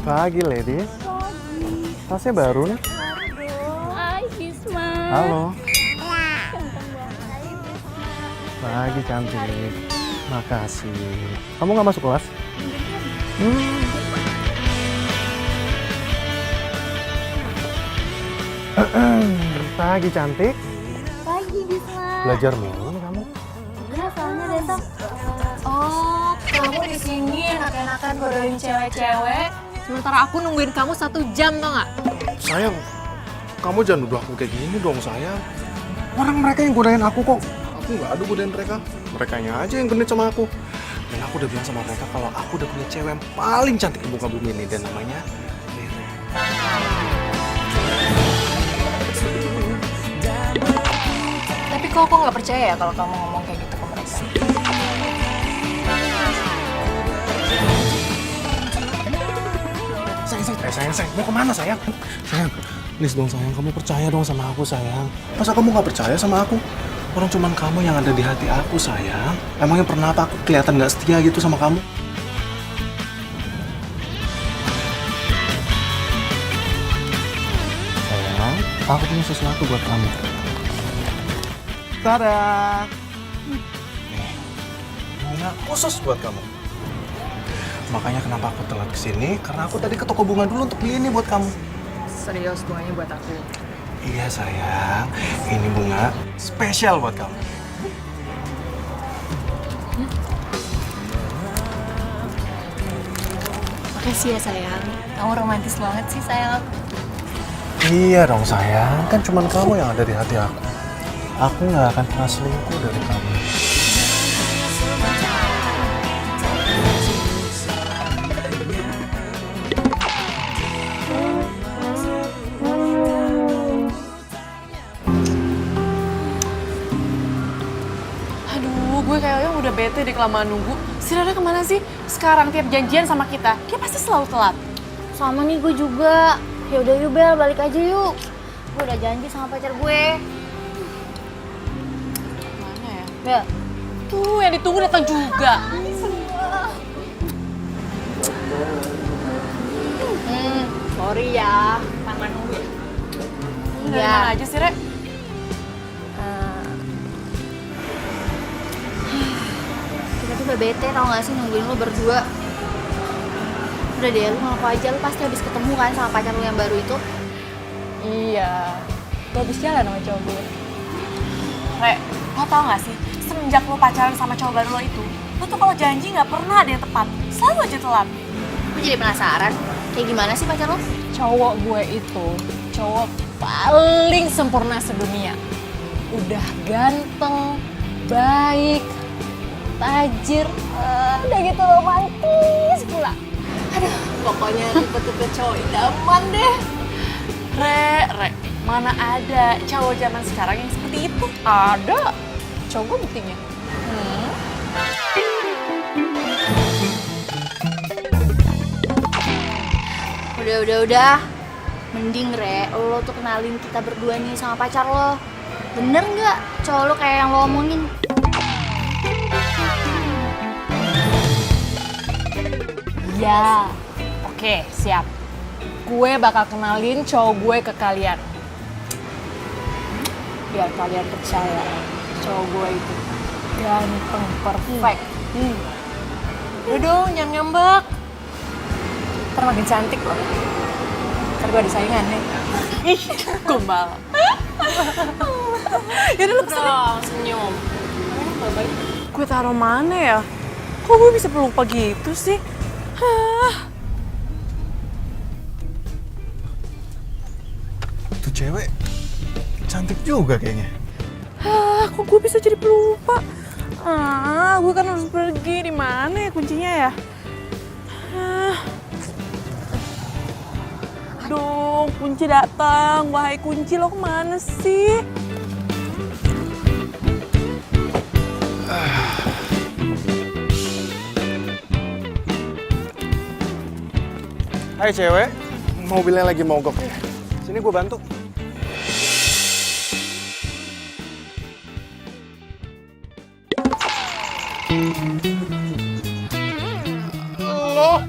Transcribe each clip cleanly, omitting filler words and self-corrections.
Pagi, ladies. Tasnya baru nih. Hai, Bisma. Halo. Pagi, cantik. Makasih. Kamu nggak masuk kelas? Pagi, cantik. Pagi, Bisma. Belajar mulu nih kamu. Iya, soalnya besok. Oh, kamu di sini enak-enakan godain cewek-cewek. Sementara aku nungguin kamu 1 jam, tau nggak? Sayang, kamu jangan nuduh aku kayak gini dong, sayang. Orang mereka yang godain aku kok. Aku nggak ada godain mereka. Merekanya aja yang genit sama aku. Dan aku udah bilang sama mereka kalau aku udah punya cewek yang paling cantik di muka bumi ini. Dan namanya Rere. Tapi kok aku nggak percaya ya kalau kamu ngomong kayak gitu ke mereka? Sayang, mau kemana sayang? Sayang, please dong sayang, kamu percaya dong sama aku sayang. Masa kamu nggak percaya sama aku? Orang cuman kamu yang ada di hati aku sayang. Emangnya pernah apa aku kelihatan nggak setia gitu sama kamu? Sayang, aku punya sesuatu buat kamu. Tada! Nih, bunga khusus buat kamu. Makanya kenapa aku telat kesini, karena aku tadi ke toko bunga dulu untuk beli ini buat kamu. Serius, bunganya buat aku. Iya sayang, ini bunga spesial buat kamu. Makasih ya sayang. Kamu romantis banget sih sayang. Iya dong sayang, kan cuma kamu yang ada di hati aku. Aku nggak akan pernah selingkuh dari kamu. Aduh, gue kayaknya udah bete deh kelamaan nunggu. Si Rara kemana sih? Sekarang tiap janjian sama kita, dia pasti selalu telat. Sama nih gue juga. Ya udah yuk Bel, balik aja yuk. Gue udah janji sama pacar gue. Mana ya? Bel. Tuh, yang ditunggu datang juga. Sorry ya, tangan nunggu ya. Dari mana aja sih, Re? Kita tuh udah bete tau gak sih nungguin lo berdua. Udah deh, lu ngaku aja, lu pasti habis ketemu kan sama pacar lu yang baru itu. Iya, gue habis jalan sama cowok gue. Re, lo tau gak sih, semenjak lo pacaran sama cowok baru lo itu, lo tuh kalau janji gak pernah ada yang tepat, selalu aja telat. Gue jadi penasaran, kayak gimana sih pacar lu? Cowok gue itu, cowok paling sempurna sedunia. Udah ganteng, baik, tajir, udah gitu romantis pula. Aduh, pokoknya tipe-tipe cowok idaman deh. Re, mana ada cowok zaman sekarang yang seperti itu? Ada. Cowok gue buktinya. Udah. Mending Re, lo tuh kenalin kita berdua nih sama pacar lo. Bener nggak cowok lo kayak yang lo omongin? Ya, oke, siap. Gue bakal kenalin cowok gue ke kalian. Biar kalian percaya, cowok gue itu ganteng, perfect. Udah dong, jangan ngambek. Ntar makin cantik loh. Ntar gue ada saingan nih. Ih, gombal. Yaudah lu pesen dong, senyum. Gue taruh mana ya? Kok gue bisa pelupa gitu sih? Tuh cewek cantik juga kayaknya. Kok gue bisa jadi pelupa? Gue kan harus pergi. Di mana ya kuncinya ya? Aduh, kunci datang. Wahai kunci, lo kemana sih? Hai cewek, mobilnya lagi mogok ya. Sini gue bantu. Lo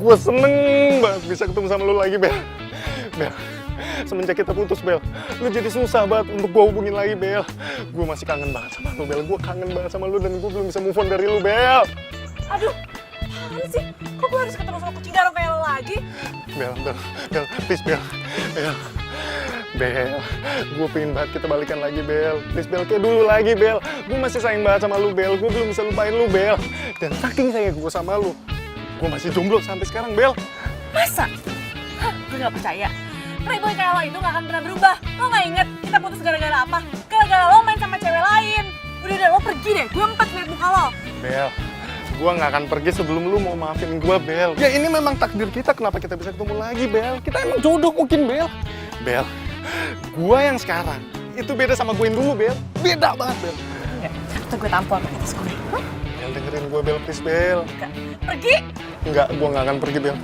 Gue seneng banget bisa ketemu sama lu lagi, Bel. Bel, semenjak kita putus, Bel, lu jadi susah banget untuk gue hubungin lagi, Bel. Gue masih kangen banget sama lu, Bel. Gue kangen banget sama lu dan gue belum bisa move on dari lu, Bel. Aduh, apaan sih? Kok gue harus ketemu sama kucing garong kayak lo lagi? Bel, please, Bel. Bel, gue pengen banget kita balikan lagi, Bel. Please, Bel, kayak dulu lagi, Bel. Gue masih sayang banget sama lu, Bel. Gue belum bisa lupain lu, Bel. Dan saking sayang gue sama lu, gue masih jomblo sampai sekarang, Bel. Masa? Hah, gue gak percaya. Playboy kayak lo itu gak akan pernah berubah. Lo gak inget kita putus gara-gara apa? Gara-gara lo main sama cewek lain. Udah, lo pergi deh. Gue empat liat muka lo. Bel, gue gak akan pergi sebelum lu mau maafin gue, Bel. Ya ini memang takdir kita, kenapa kita bisa ketemu lagi, Bel? Kita emang jodoh mungkin, Bel. Bel, gue yang sekarang itu beda sama gue yang dulu, Bel. Beda banget, Bel. Enggak, atau gue tampol pakai tas gue. Bel, dengerin gue, Bel, please, Bel. Enggak. Pergi? Enggak, gue gak akan pergi, Bel.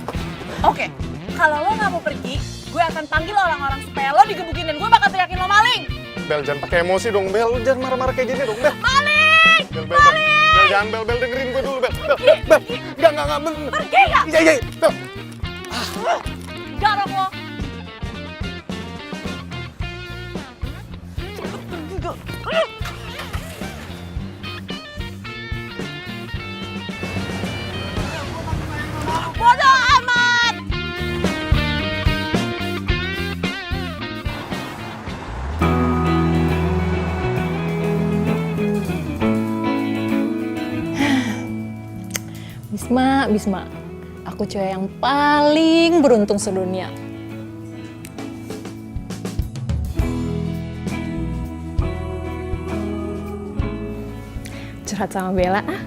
Oke, kalau lo gak mau pergi, gue akan panggil orang-orang supaya lo digebukin dan gue bakal teriakin lo maling. Bel, jangan pakai emosi dong, Bel. Lu jangan marah-marah kayak gini dong, Bel. Maling! Bel, Bel, jangan, Bel, dengerin gue dulu, Bel. Bel, enggak, bener. Pergi gak? Iya, Bel. Garong lo. Bodoh amat! Bisma, aku cewek yang paling beruntung sedunia. Curhat sama Bella ah.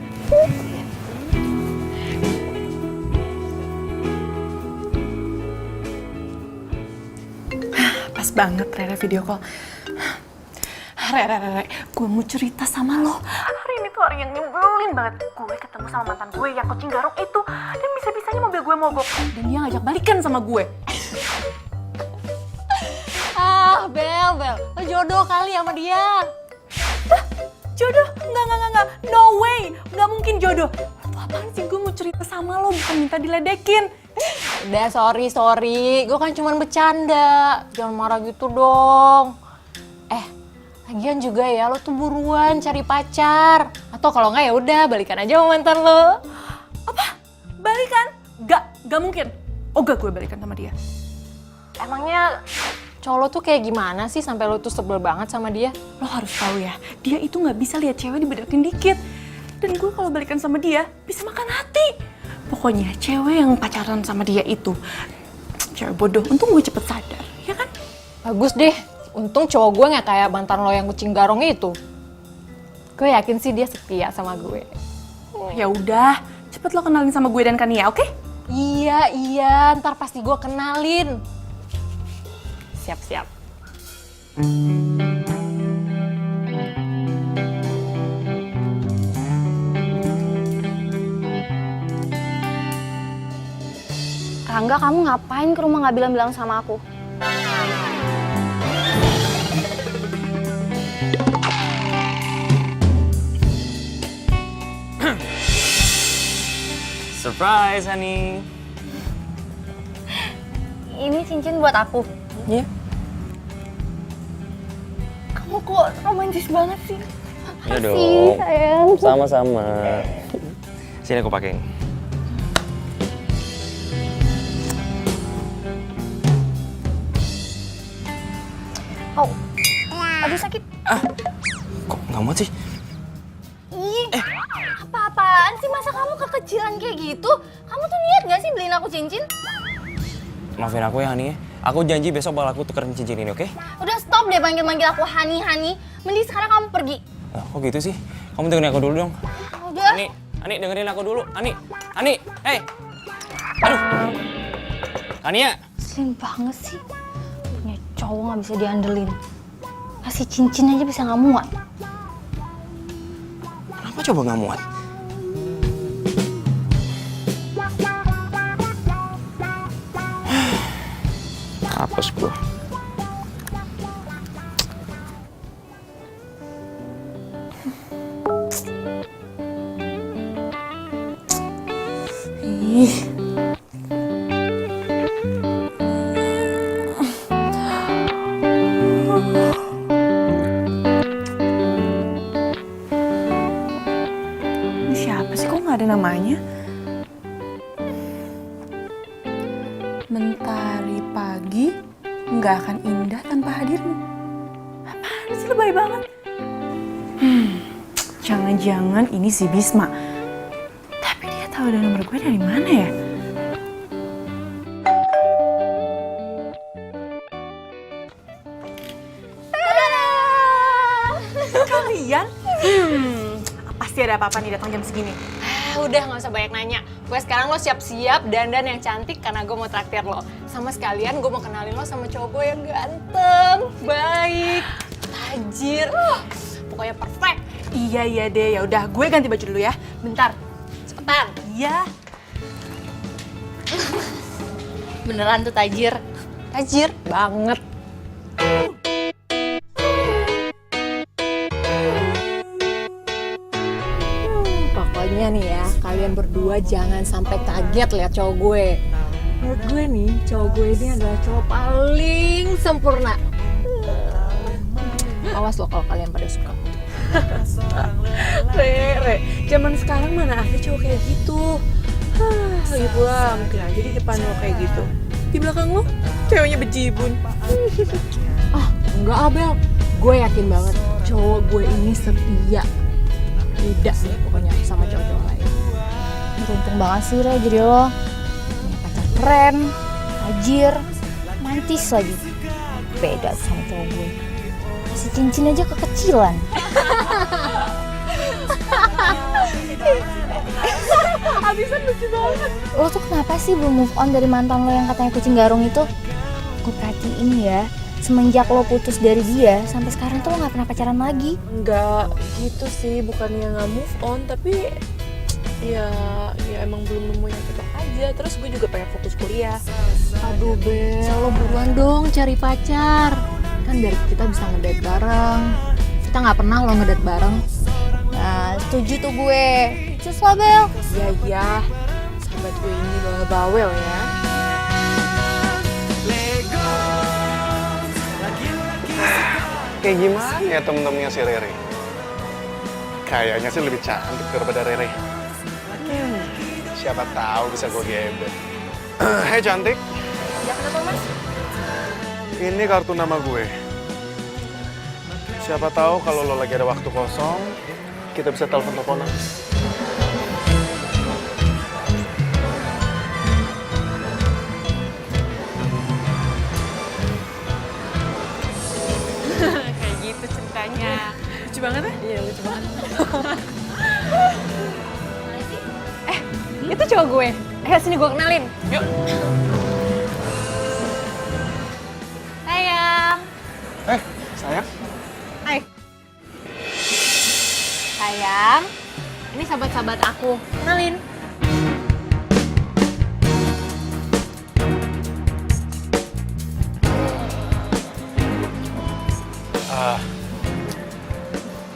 Pas banget Rere video call. Rere, gue mau cerita sama lo. Hari ini tuh hari yang nyebelin banget. Gue ketemu sama mantan gue yang kucing garong itu. Dan bisa-bisanya mobil gue mogok. Dan dia ngajak balikan sama gue. Ah, Bel, lo jodoh kali sama dia. Jodoh? Enggak. No way. Enggak mungkin jodoh. Lo apaan sih? Gue mau cerita sama lo, bukan minta diledekin. Udah, sorry. Gue kan cuma bercanda. Jangan marah gitu dong. Lagian juga ya, lo tuh buruan cari pacar. Atau kalau nggak ya udah balikan aja sama mantan lo. Apa? Balikan? Gak mungkin. Oh gak, gue balikan sama dia. Emangnya cowok lo tuh kayak gimana sih sampai lo tuh sebel banget sama dia? Lo harus tahu ya, dia itu nggak bisa lihat cewek dibedakin dikit. Dan gue kalau balikan sama dia, bisa makan hati. Pokoknya cewek yang pacaran sama dia itu cewek bodoh. Untung gue cepet sadar, ya kan? Bagus deh. Untung cowok gue nggak kayak mantan lo yang kucing garong itu. Gue yakin sih dia setia sama gue. Ya udah, cepet lo kenalin sama gue dan Kania, oke? Iya, ntar pasti gue kenalin. Siap. Rangga, kamu ngapain ke rumah nggak bilang-bilang sama aku? Surprise, honey. Ini cincin buat aku. Iya. Kamu kok romantis banget sih? Iya Makasih, dong. sayang. Sama-sama. Sini aku pakein. Oh, aduh sakit. Kok nggak muat sih? Ih, apa-apaan sih, masa kamu kekecilan kayak gitu? Kamu tuh niat gak sih beliin aku cincin? Maafin aku ya, Hani. Aku janji besok bakal aku tukerin cincin ini, oke? Udah stop deh manggil-manggil aku Hani. Mending sekarang kamu pergi. Kok gitu sih? Kamu dengerin aku dulu dong. Udah. Hani dengerin aku dulu. Hani, hey. Aduh. Hania. Slim banget sih. Punya cowok gak bisa diandelin. Kasih cincin aja bisa gak muat. Kenapa coba nggak muat? Hapus gua. Ih, sih, lebay banget. Jangan-jangan ini si Bisma. Tapi dia tahu ada nomor gue dari mana ya? Kalian? Pasti ada apa-apa nih datang jam segini. Udah nggak usah banyak nanya. Gue sekarang lo siap-siap dandan yang cantik karena gue mau traktir lo. Sama sekalian gue mau kenalin lo sama cowok gue yang ganteng, baik, tajir, pokoknya perfect. Iya deh, ya udah gue ganti baju dulu ya. Bentar. Cepetan. Iya. Beneran tuh tajir. Tajir banget. Pokoknya nih ya, kalian berdua jangan sampai kaget lihat cowok gue. Menurut gue nih, cowok gue ini adalah cowok paling sempurna. Awas loh kalau kalian pada suka. Re, zaman sekarang mana ada cowok kayak gitu. Lagi pula mungkin aja di depan lo kayak gitu. Di belakang lo, ceweknya bejibun. Enggak Abel, gue yakin banget cowok gue ini setia. Beda sih pokoknya sama cowok-cowok lain. Beruntung banget sih Re jadi lo. Punya pacar keren, tajir, mantis lagi. Beda sama cowok gue. Kasih cincin aja kekecilan. Habisan lucu banget. Lo tuh kenapa sih belum move on dari mantan lo yang katanya kucing garung itu? Gue perhatiin ya, semenjak lo putus dari dia, sampai sekarang tuh lo gak pernah pacaran lagi. Enggak gitu sih, bukannya nggak move on, tapi ya emang belum nemu yang cocok aja. Terus gue juga pengen fokus kuliah. Aduh Bel, lo buruan dong cari pacar. Kan biar kita bisa ngedate bareng. Kita nggak pernah lo ngedate bareng. Nah, setuju tuh gue. Cus lah Bel. Ya, sahabat gue ini bawel ya. Kayak gimana ya temen-temennya si Rere? Kayaknya sih lebih cantik daripada Rere. Siapa tahu bisa gue gebet. Hei cantik. Ya kenapa mas? Ini kartu nama gue. Siapa tahu kalau lo lagi ada waktu kosong, kita bisa telepon-teleponan. Kayak gitu ceritanya. Lucu banget ya? Iya lucu banget. Itu cowok gue. Sini gue kenalin. Yuk. Sayang. Sayang. Hai. Sayang. Ini sahabat-sahabat aku. Kenalin.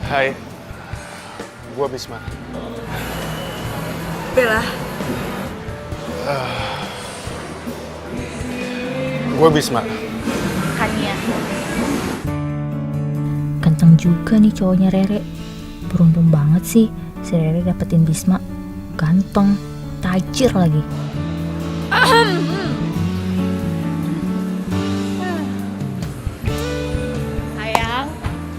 Hai. Gue Bisma. Bella. Gue Bisma. Kania. Ganteng juga nih cowoknya Rere. Beruntung banget sih si Rere dapetin Bisma. Ganteng, tajir lagi. Sayang.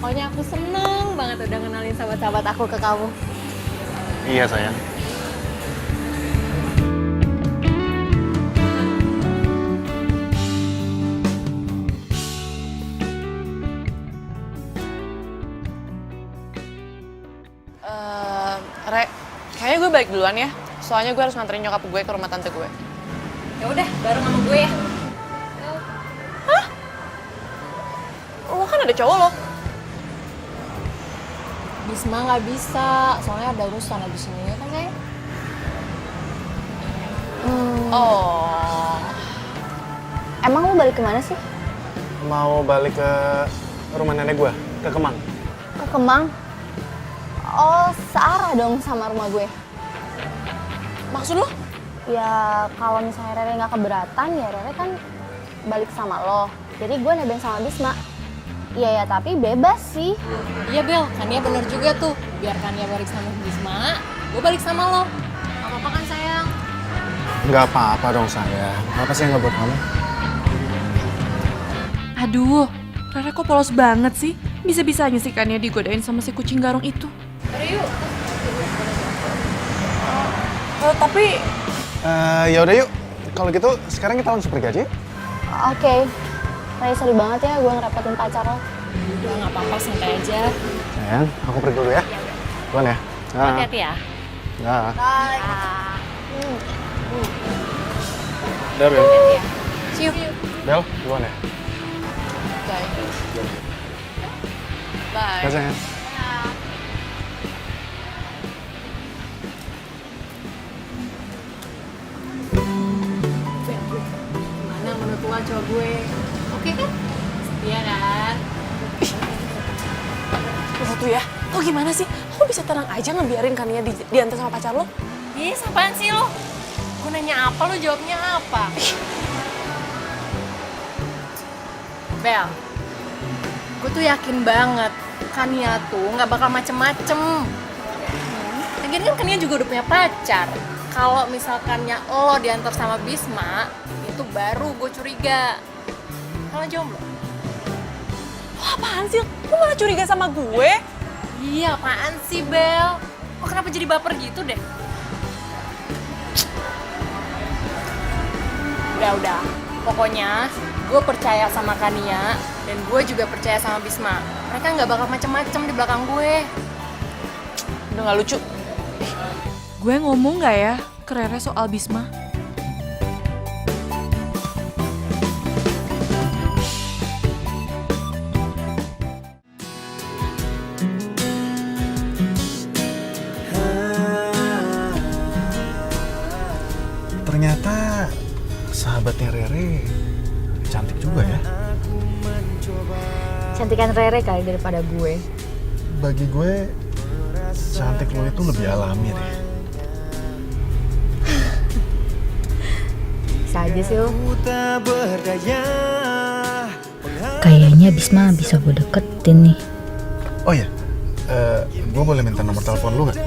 Pokoknya aku seneng banget udah kenalin sahabat-sahabat aku ke kamu. Iya sayang. Re, kayaknya gue balik duluan ya. Soalnya gue harus nganterin nyokap gue ke rumah tante gue. Ya udah, bareng sama gue ya. Lo kan ada cowok lo. Bisma nggak bisa, soalnya ada urusan abis ini ya kan sayang? Oh. Emang lo balik kemana sih? Mau balik ke rumah nenek gue, ke Kemang. Ke Kemang? Oh, searah dong sama rumah gue. Maksud lo? Ya kalau misalnya Rere nggak keberatan ya Rere kan balik sama lo. Jadi gue nebeng sama Bisma. Iya ya tapi bebas sih. Iya Bel, Kania bener juga tuh. Biar Kania balik sama Bisma, gue balik sama lo. Gak apa-apa kan sayang? Nggak apa-apa dong sayang. Apa sih yang nggak buat kamu? Aduh, Rere kok polos banget sih? Bisa-bisanya sih kan ya digodain sama si kucing garong itu. Tapi Ya udah yuk. Kalau gitu sekarang kita langsung pergi aja. Yuk. Oke. Ray, sorry banget ya gue ngerepotin pacar lo. Udah nggak apa-apa, santai aja. Sayang, aku pergi dulu ya. Duluan ya. Hati-hati ya. Nah. Bye. Udah, Bel. See you. Bel, duluan ya. Bye. Bye, Bye. sayang. Mana menurut lo cowok gue? Oke kan? Iya kan? lo tuh ya, lo gimana sih? Lo bisa tenang aja ngebiarin Kania diantar sama pacar lo? Ih, apaan sih lo? Gue nanya apa, lo jawabnya apa? Bel, gue tuh yakin banget Kania tuh nggak bakal macem-macem. Lagian kan Kania juga udah punya pacar. Kalau misalkannya lo diantar sama Bisma, itu baru gue curiga. Kalau jomblo? Lo apaan sih? Lo malah curiga sama gue? Iya, apaan sih Bel? Kok kenapa jadi baper gitu deh? Udah. Pokoknya gue percaya sama Kania dan gue juga percaya sama Bisma. Mereka nggak bakal macem-macem di belakang gue. Udah gak lucu. Gue ngomong gak ya ke Rere soal Bisma? Ternyata sahabatnya Rere cantik juga ya. Cantikan Rere kali daripada gue. Bagi gue, cantik lo itu lebih alami deh. Bisa aja sih lo. Kayaknya Bisma bisa gue deketin nih. Oh ya, gue boleh minta nomor telepon lu gak?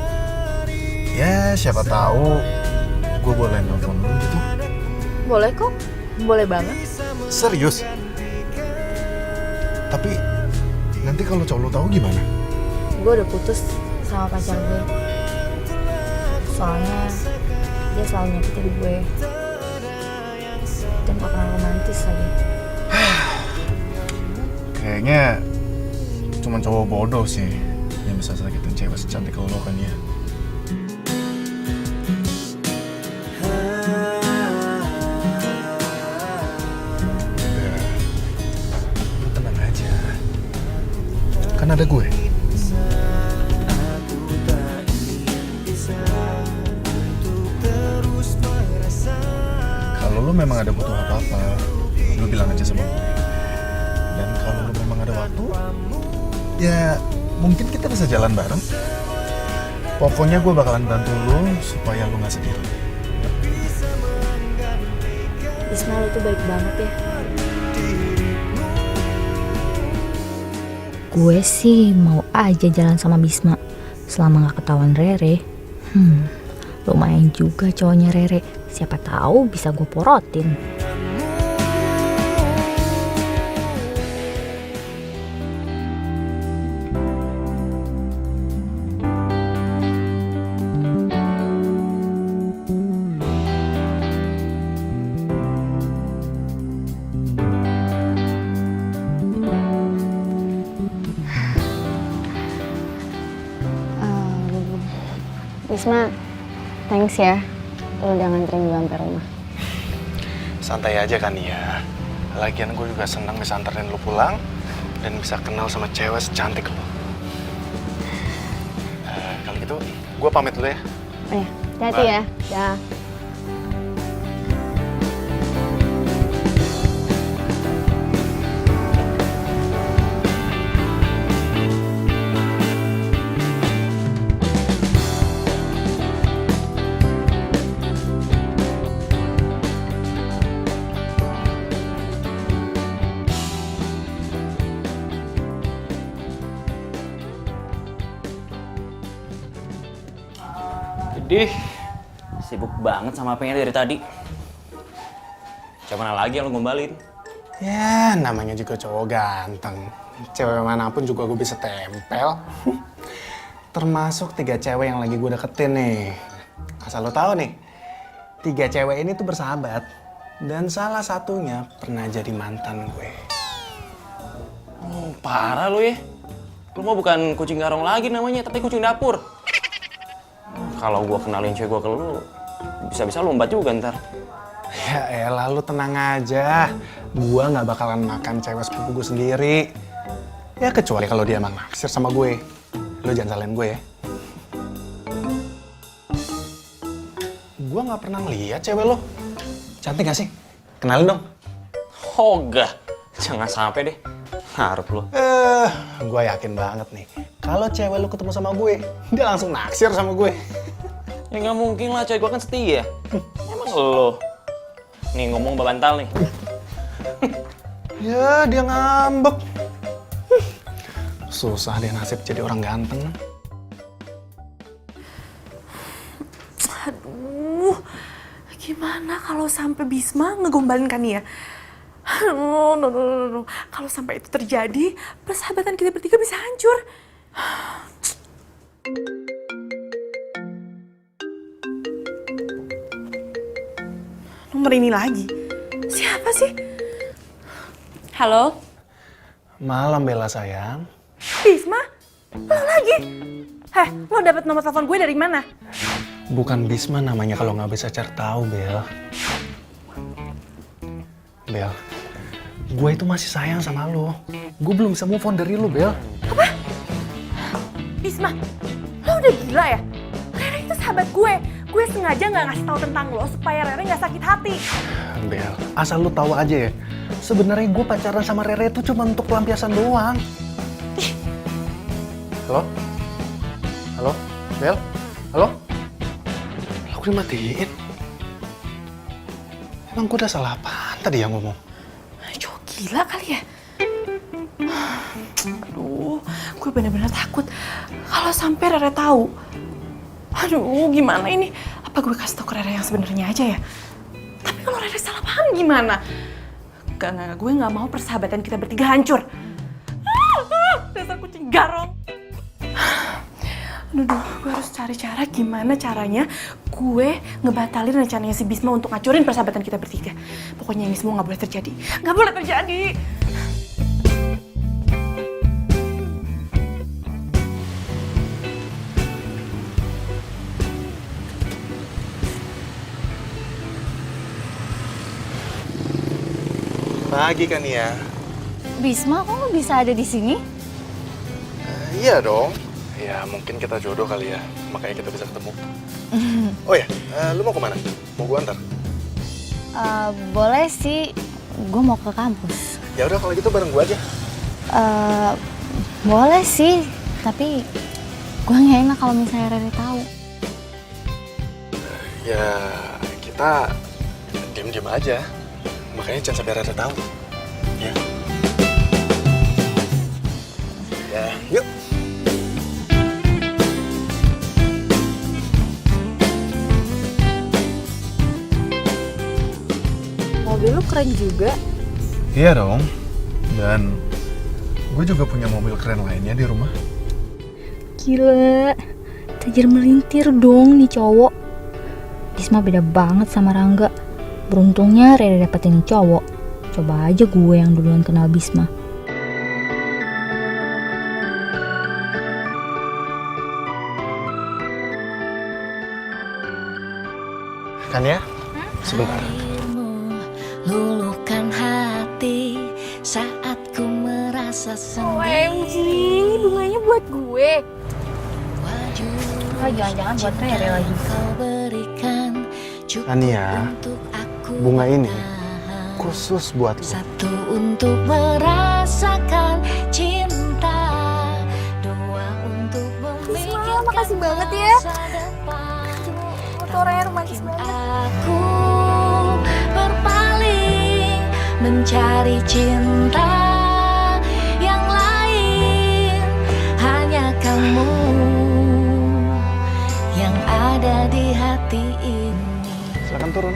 Ya, siapa tahu gue boleh nelfon lu gitu. Boleh kok, boleh banget. Serius? Tapi nanti kalau cowok lu tahu gimana? Gue udah putus sama pacar gue. Soalnya dia selalu nyakitin gue. Dan gak pernah romantis lagi. Kayaknya cuma cowok bodoh sih yang bisa sakitin cewek secantik lo kan ya. Udah, lu tenang aja. Kan ada gue. Kalau lu memang ada butuh apa-apa, lu bilang aja sama gue. Dan kalau lu memang ada waktu, ya mungkin kita bisa jalan bareng. Pokoknya gue bakalan bantu lu supaya lu gak sedih lagi. Bisma lo tuh baik banget ya. Gue sih mau aja jalan sama Bisma selama gak ketahuan Rere. Lumayan juga cowoknya Rere. Siapa tahu bisa gue porotin. Bisma, thanks ya. Lu udah nganterin gue sampai rumah. Santai aja kan ya. Lagian gue juga senang bisa anterin lu pulang dan bisa kenal sama cewek secantik lo. Kalau gitu, gue pamit dulu ya. Oh ya, hati-hati ya. Dah. Jadi sibuk banget sama apanya dari tadi. Coba mana lagi yang lu gombalin? Ya, namanya juga cowok ganteng. cewek manapun juga gue bisa tempel. Termasuk 3 cewek yang lagi gue deketin nih. Asal lo tahu nih, 3 cewek ini tuh bersahabat. Dan salah satunya pernah jadi mantan gue. Oh, parah lu ya. Lu mah bukan kucing garong lagi namanya, tapi kucing dapur. Kalau gua kenalin cewek gua ke lu, bisa-bisa lombat juga ntar. Ya elah, lu tenang aja. Gua nggak bakalan makan cewek sepupu gue sendiri. Ya kecuali kalau dia emang naksir sama gue. Lu jangan salahin gue ya. Gua nggak pernah ngeliat cewek lo. Cantik gak sih? Kenalin dong. Hoga, jangan sampai deh. Harap lu. Gue yakin banget nih. Kalau cewek lu ketemu sama gue, dia langsung naksir sama gue. Ya nggak mungkin lah, cewek gua kan setia. Emang lo. Nih ngomong babantal nih. Ya, dia ngambek. Susah deh nasib jadi orang ganteng. Aduh, gimana kalau sampai Bisma ngegombalin Kania? No. Kalau sampai itu terjadi, persahabatan kita bertiga bisa hancur. Nomor ini lagi. Siapa sih? Halo? Malam Bella sayang. Bisma? Lo lagi? Lo dapet nomor telepon gue dari mana? Bukan Bisma namanya kalau nggak bisa cari tahu, Bel. Bel, gue itu masih sayang sama lo. Gue belum bisa move on dari lo, Bel. Apa? Bisma, lo udah gila ya? Rere itu sahabat gue. Gue sengaja nggak ngasih tahu tentang lo supaya Rere nggak sakit hati. Bel, asal lo tahu aja ya. Sebenarnya gue pacaran sama Rere itu cuma untuk pelampiasan doang. Halo? Halo? Bel? Halo? Aku dimatiin. Emang gue udah salah apaan tadi yang ngomong? Cowok gila kali ya? Aduh, gue bener-bener takut kalau sampai Rere tahu. Aduh, gimana ini? Apa gue kasih tau ke Rere yang sebenarnya aja ya? Tapi kalau Rere salah paham gimana? Gak, gue gak mau persahabatan kita bertiga hancur. Dasar kucing garong. Aduh, gue harus cari cara gimana caranya gue ngebatalin rencananya si Bisma untuk ngancurin persahabatan kita bertiga. Pokoknya ini semua gak boleh terjadi. Gak boleh terjadi! Pagi kan ya? Bisma, kok lo bisa ada di sini? Iya dong. Ya mungkin kita jodoh kali ya, makanya kita bisa ketemu. Oh ya, lu mau kemana? Mau gua antar? Boleh sih, gue mau ke kampus. Ya udah kalau gitu bareng gua aja. Boleh sih, tapi gue nggak enak kalau misalnya Rere tahu. Ya kita diem-diem aja, makanya jangan sampai Rere tahu. Ya. Ya, yuk. Mobil lu keren juga. Iya dong. Dan gue juga punya mobil keren lainnya di rumah. Gila, tajir melintir dong nih cowok. Bisma beda banget sama Rangga. Beruntungnya Rere dapetin nih cowok. Coba aja gue yang duluan kenal Bisma. Kan ya? Sebentar. Luluhkan hati saat ku merasa sendiri. OMG, ini bunganya buat gue. Oh, jangan-jangan buat Rere lagi. Kau berikan cukup Ania, untuk aku bunga ini bertahan. khusus buat lo. Satu untuk merasakan cinta, dua untuk memikirkan makasih banget ya. masa depan. Motornya romantis banget. Aku berpaling mencari cinta yang lain, hanya kamu yang ada di hati ini. Silakan turun.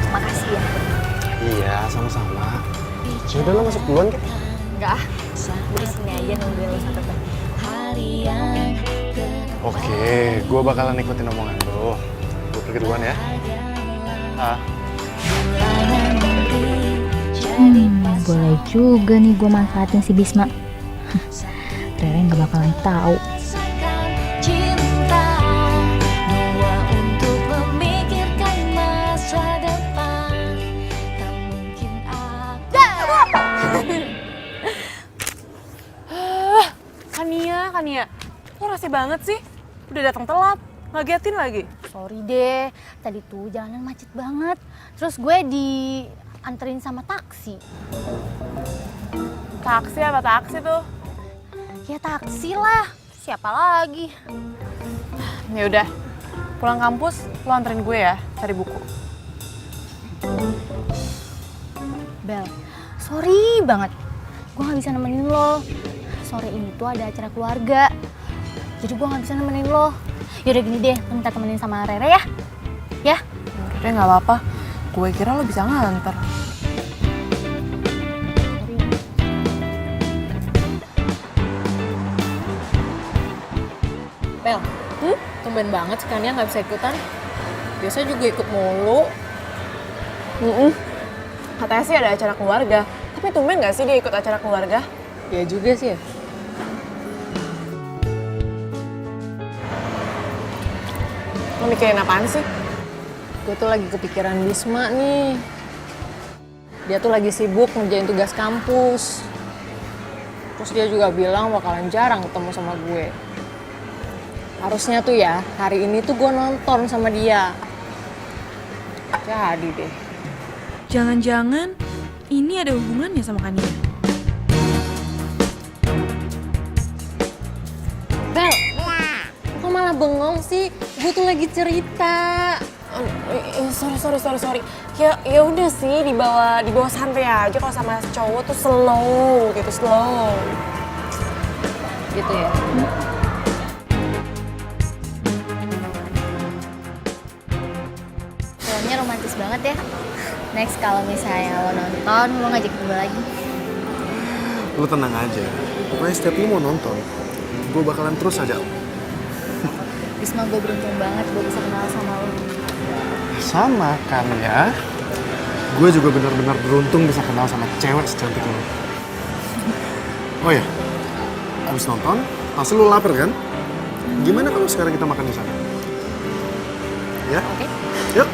Makasih ya. sama. Yaudah lo masuk duluan kan? Enggak, gue di sini aja nungguin lo sampai balik. Oke, gue bakalan ikutin omongan lo. Gue pergi duluan ya. Boleh juga nih gue manfaatin si Bisma. Rere nggak bakalan tahu. Cinta dua untuk memikirkan masa depan. Tak mungkin Kania, lo rese banget sih. Udah datang telat, ngagetin lagi. Sorry deh, tadi tuh jalanan macet banget. Terus gue dianterin sama taksi. Taksi apa taksi tuh? Ya taksi lah, siapa lagi? Ya udah, pulang kampus lo anterin gue ya cari buku. Bel, sorry banget. Gue gak bisa nemenin lo. Sore ini tuh ada acara keluarga. Jadi gue gak bisa nemenin lo. Yaudah gini deh, lo minta temenin sama Rere ya. Ya? Udah nggak apa-apa. Gue kira lo bisa nganter. Bel, tumben banget sih Kania nggak bisa ikutan. Biasanya juga ikut mulu. Katanya sih ada acara keluarga. Tapi tumben nggak sih dia ikut acara keluarga? Ya juga sih ya. Lo mikirin apaan sih? Gue tuh lagi kepikiran Bisma nih. Dia tuh lagi sibuk ngerjain tugas kampus. Terus dia juga bilang bakalan jarang ketemu sama gue. Harusnya tuh ya, hari ini tuh gue nonton sama dia. Jadi deh. Jangan-jangan ini ada hubungannya sama Kania. Bel, kok malah bengong sih? Gue tuh lagi cerita. Sorry. Ya udah sih dibawa santai aja. Kalau sama cowok tuh slow. Gitu ya. Filmnya romantis banget ya. Next kalau misalnya lo nonton, lo ngajak gue lagi. Lo tenang aja. Pokoknya setiap lo mau nonton, gue bakalan terus aja. Bisma, gue beruntung banget gue bisa kenal sama lo. Sama kan ya. Gue juga benar-benar beruntung bisa kenal sama cewek secantik lo. Oh ya, abis nonton, pasti lo lapar kan? Gimana kalau sekarang kita makan di sana? Ya? Oke. Yuk.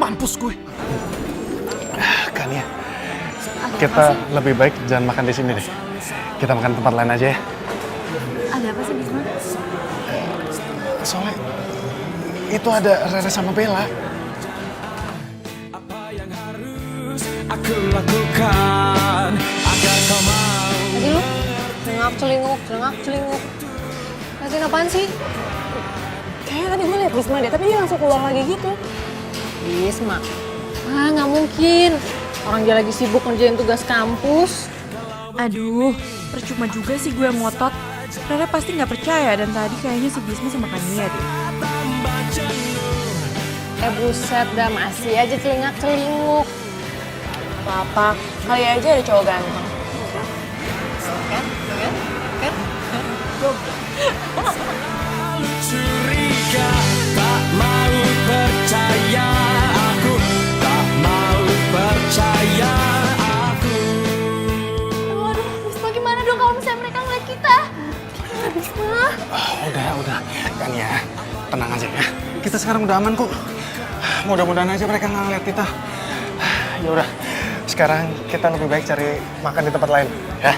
Mampus gue. Kan ya. Kita lebih baik jangan makan di sini deh. Kita makan tempat lain aja ya. Ada apa sih Bisma? Soalnya itu ada Rere sama Bella. Tadi lu celinguk. Latihan apaan sih? Kayaknya tadi gue liat Bisma deh, tapi dia langsung keluar lagi gitu. Bisma. Ah, nggak mungkin. Orang dia lagi sibuk ngerjain tugas kampus. Aduh, percuma juga sih gue ngotot. Rere pasti nggak percaya dan tadi kayaknya si Bisma sama Kania deh. Buset dah, masih aja celingak-celinguk. Apa? Kali aja ada cowok ganteng. Curiga, tak mau percaya aku, tak mau percaya aku. Waduh, Bisma gimana dong kalau misalnya mereka ngeliat kita? Gimana Bisma? Udah. Kan ya, tenang aja ya. Kita sekarang udah aman kok. Mudah-mudahan aja mereka nggak ngeliat kita. Ya udah, sekarang kita lebih baik cari makan di tempat lain, ya.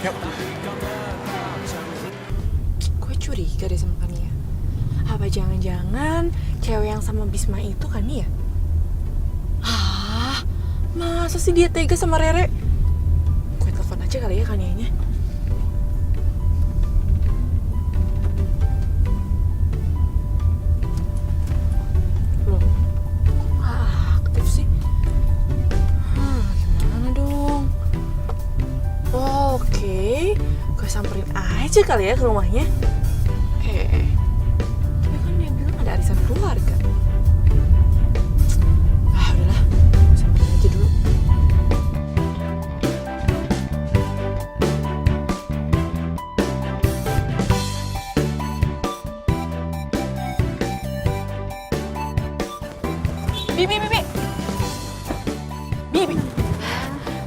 Yuk. Gue curiga deh sama Kania. Apa jangan-jangan cewek yang sama Bisma itu Kania? Ah, masa sih dia tega sama Rere? Gue telepon aja kali ya Kanianya. Loh, kok nggak aktif sih? Gimana dong? samperin aja kali ya ke rumahnya. Tapi kan dia bilang ada arisan keluarga. Ah udahlah, samperin aja dulu.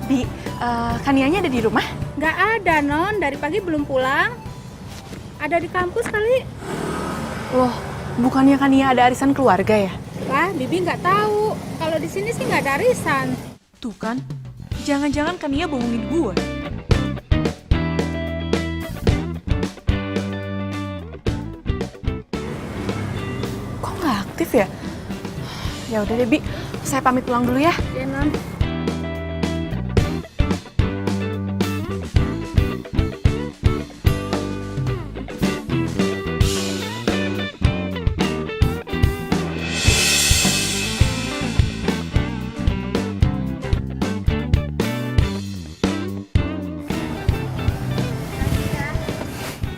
Bi, Kanianya ada di rumah? Nggak ada, Non. Dari pagi belum pulang. Ada di kampus kali. Loh, bukannya Kania ada arisan keluarga ya? Lah, Bibi nggak tahu. Kalau di sini sih nggak ada arisan. Tuh kan, jangan-jangan Kania bohongin gue. Kok nggak aktif ya? Ya udah deh, Bi. Saya pamit pulang dulu ya. Ya, Non.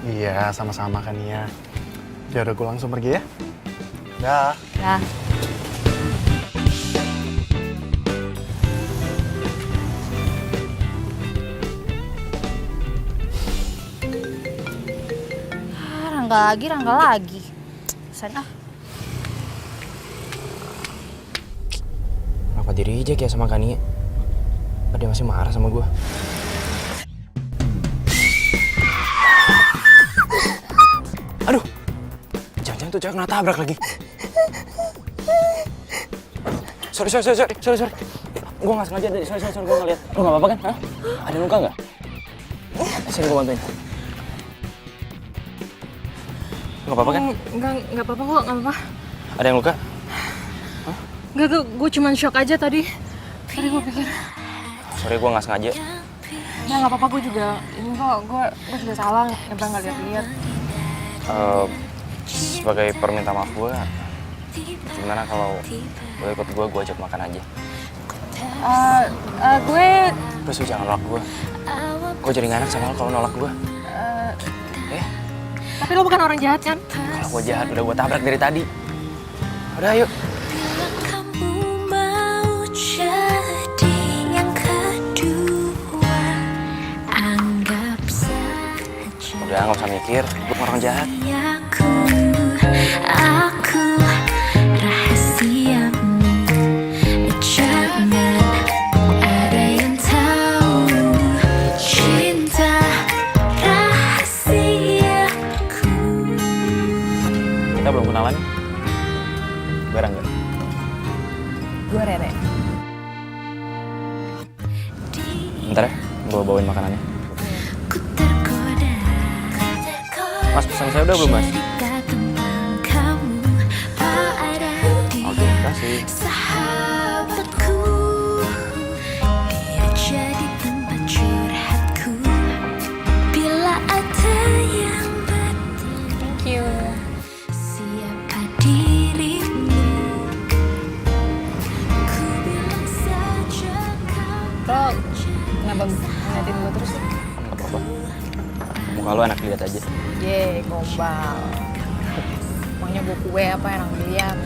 Iya, sama-sama kan ya. Ya udah gue langsung pergi ya. Dah. Dah. Rangga lagi. Sen ah. Kenapa di reject ya sama Kania? Apa dia masih marah sama gue? Aduh, jangan-jangan tuh cewek kena tabrak lagi. Sorry. Gue nggak sengaja tadi. Sorry, gue nggak lihat. Lo nggak apa-apa kan? Hah? Ada luka nggak? Sini gue bantuin. Nggak apa-apa kan? Nggak apa-apa kok, nggak apa-apa. Ada yang luka? Nggak, gue cuman shock aja tadi. Tadi gue pikir. Sorry, gue nggak sengaja. Ya nggak apa-apa, gue juga. Ini kok, gue juga salah. Nyebrang nggak lihat-lihat. Sebagai perminta maaf gue, gimana kalau lo ikut gue ajak makan aja? Please, jangan nolak gue. Gue jadi nggak enak sama lo kalau nolak gue. Tapi lo bukan orang jahat kan? Kalau gue jahat, udah gue tabrak dari tadi. Udah, ayo. Kamu mau jadi yang kedua, anggap saja Udah, nggak usah mikir. Gue orang jahat. aku rahasiamu. Jangan ada yang tahu cinta rahasiaku. Kita belum kenalan. Gue Rangga. Gue Rere. Bentar ya, gue bawain makanannya. Ku tergoda. Mas, pesan saya udah belum, Mas? Oke, kasih. Sahabatku, dia jadi tempat curhatku. Bila ada yang bertanya, Thank you. siapa dirimu? Ku bilang saja kau. Lo kenapa ngeliatin gue terus sih? Gak apa-apa. Muka lo enak dilihat aja. Ye, gombal. Maunya gue kue apa yang dilihat?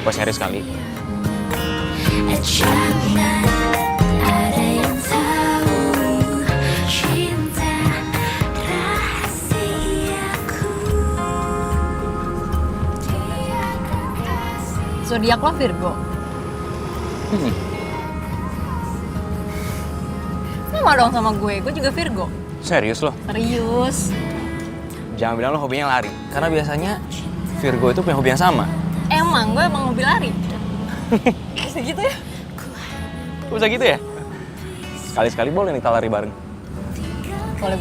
Gue serius kali. Jangan ada yang tahu cinta rahasiaku. Zodiak lo Virgo. Sama dong sama gue juga Virgo. Serius lo? Serius. Jangan bilang lo hobinya lari. Karena biasanya Virgo itu punya hobi yang sama. Emang gue emang hobi lari. Bisa gitu ya? Bisa gitu ya? Sekali-sekali boleh nih kita lari bareng. Boleh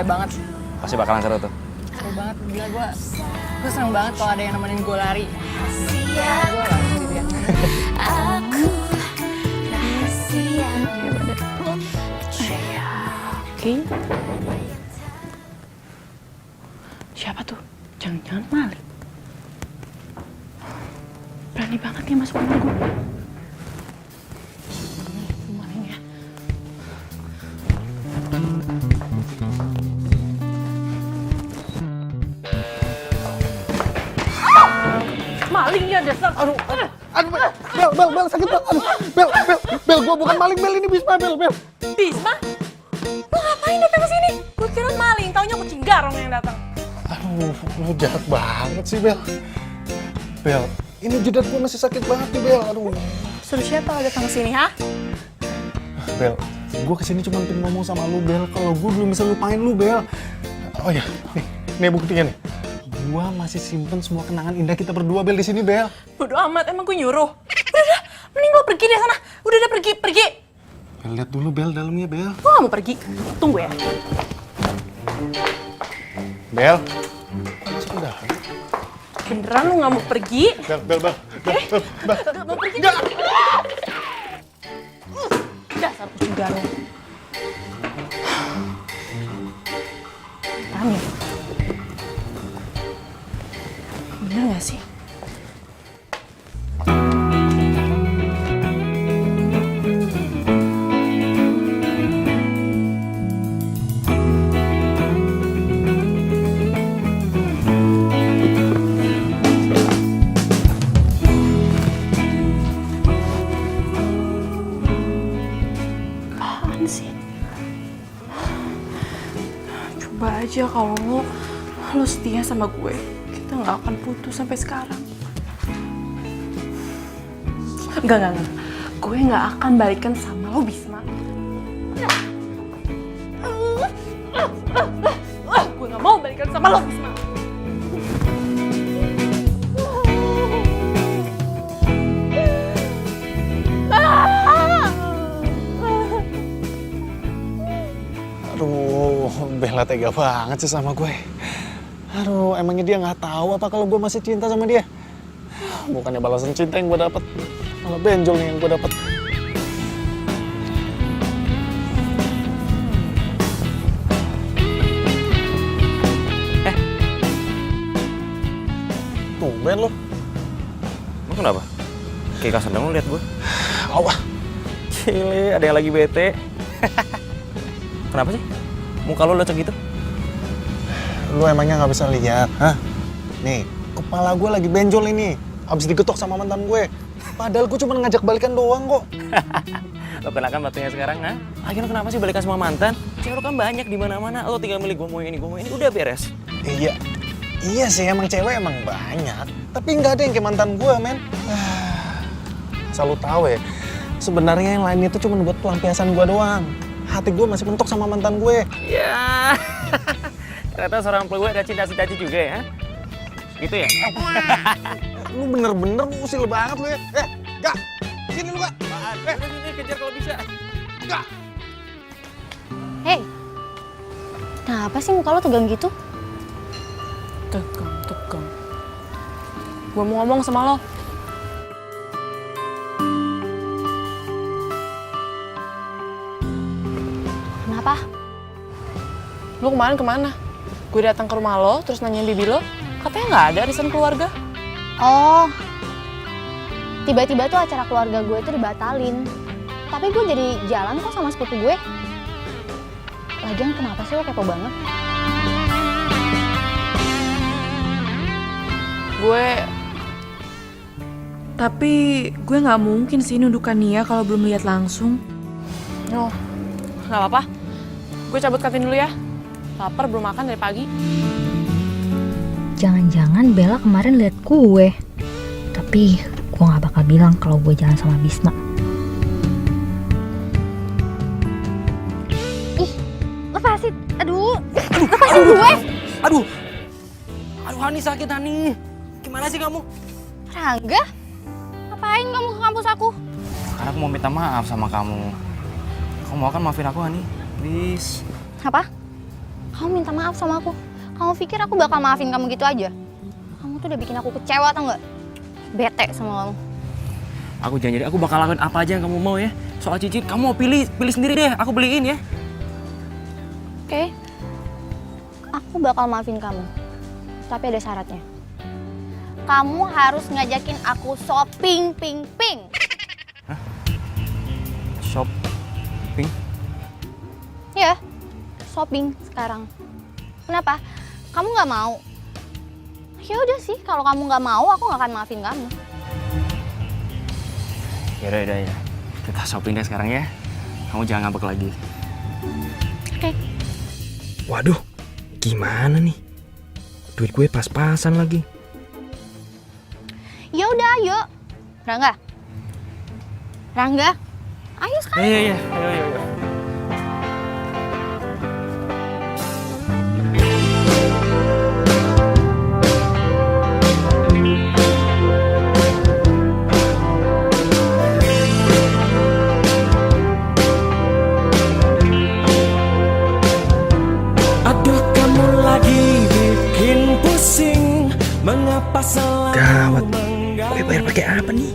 banget. Pasti bakalan seru tuh. Seru banget, gila gue seneng banget kalau ada yang nemenin gue lari. Gue lari sendirian. Aku rahasiamu. Oke. Siapa tuh? Jangan-jangan Malik. Berani banget dia masuk rumah gue. Gimana ini ya? maling ya dasar. Aduh, Bel, sakit banget. Aduh, Bel, gua bukan maling, Bel, ini Bisma, Bel. Bisma? Lu ngapain datang ke sini? Gue kira maling, taunya kucing garong yang datang. Aduh, lu jahat banget sih, Bel. Bel, ini jidat gua masih sakit banget nih, Bel. Aduh. Suruh siapa lo datang ke sini, ha? Bel, gua kesini cuma pengen ngomong sama lu, Bel. Kalau gua belum bisa lupain lu, Bel. Oh ya, nih buktinya nih. Gua masih simpen semua kenangan indah kita berdua, Bel, di sini, Bel. Bodoh amat, emang gue nyuruh. Udah, mending lo pergi deh sana. Udah pergi. Bel, lihat dulu, Bel, dalamnya, Bel. Gue gak mau pergi. Tunggu ya. Bel. Sudah. Beneran lu gak mau pergi? Bel. Gak mau pergi? Dasar kucing garong. Paham ya? Bener gak sih? Apaan sih? Coba aja kalau lo setia sama gue, kita nggak akan putus sampai sekarang. Enggak. Gue nggak akan balikan sama lo, Bisma. Gue nggak mau balikan sama lo, Bisma. Aduh, Bella tega banget sih sama gue. Aduh, emangnya dia nggak tahu apa kalau gue masih cinta sama dia? Bukannya balasan cinta yang gue dapet, malah benjol nih yang gue dapet. Tumben lo. Lu kenapa? Kayak kasar dong lu liat gue. Awah. Cile, ada yang lagi bete. Kenapa sih? Muka lu lecek gitu? Lu emangnya nggak bisa lihat, hah? Nih, kepala gue lagi benjol ini. Abis digetok sama mantan gue. Padahal gue cuma ngajak balikan doang kok. Lo kenakan batunya sekarang, ha? Lagi lo kenapa sih balikan sama mantan? Cewek lo kan banyak di mana-mana. Lo tinggal milih gue mau ini, udah beres. Iya sih, emang cewek emang banyak. Tapi nggak ada yang kayak mantan gue, men. Asal lu tahu ya, sebenarnya yang lain itu cuma buat pelampiasan gue doang. Hati gue masih mentok sama mantan gue. Ya, ternyata seorang peluit ada cinta-cinta juga ya? Gitu ya? Lu bener-bener usil banget lu ya. Gak, sini lu gak. Ini kejar kalau bisa. Gak. Hei, kenapa sih muka lo tegang gitu? Tegang. Gue mau ngomong sama lo. Kenapa? Lo kemarin kemana? Gue datang ke rumah lo, terus nanyain bibi lo. Katanya nggak ada arisan keluarga. Oh, tiba-tiba tuh acara keluarga gue tuh dibatalin. Tapi gue jadi jalan kok sama sepupu gue. Lagian kenapa sih lo kepo banget? Tapi gue nggak mungkin sih nundukan Nia kalau belum lihat langsung. Oh, nggak apa-apa. Gue cabut kantin dulu ya. Lapar, belum makan dari pagi. Jangan-jangan Bella kemarin lihat gue. Tapi gue gak bakal bilang kalau gue jalan sama Bisma. Ih, lepasin. Aduh, lepasin gue. Aduh, Hani sakit, Hani. Gimana sih kamu? Rangga, ngapain kamu ke kampus aku? Karena aku mau minta maaf sama kamu. Kamu mau kan maafin aku, Hani? Please. Apa? Kamu minta maaf sama aku? Kamu pikir aku bakal maafin kamu gitu aja? Kamu tuh udah bikin aku kecewa, tau gak? Bete sama kamu. Aku janji, aku bakal lakuin apa aja yang kamu mau ya. Soal cicit, kamu mau pilih sendiri deh. Aku beliin ya. Oke. Aku bakal maafin kamu. Tapi ada syaratnya. Kamu harus ngajakin aku shopping, ping. Shopping? Ya, shopping sekarang. Kenapa? Kamu nggak mau? Ya udah sih, kalau kamu nggak mau, aku nggak akan maafin kamu. Yaudah ya. Kita shopping deh sekarang ya. Kamu jangan ngambek lagi. Oke. Waduh, gimana nih? Duit gue pas-pasan lagi. Ya udah, ayo. Rangga, ayo sekarang. Iya. Ayo. Aduh kamu lagi bikin pusing. Mengapa selalu Gawat, gue bayar pakai apa nih?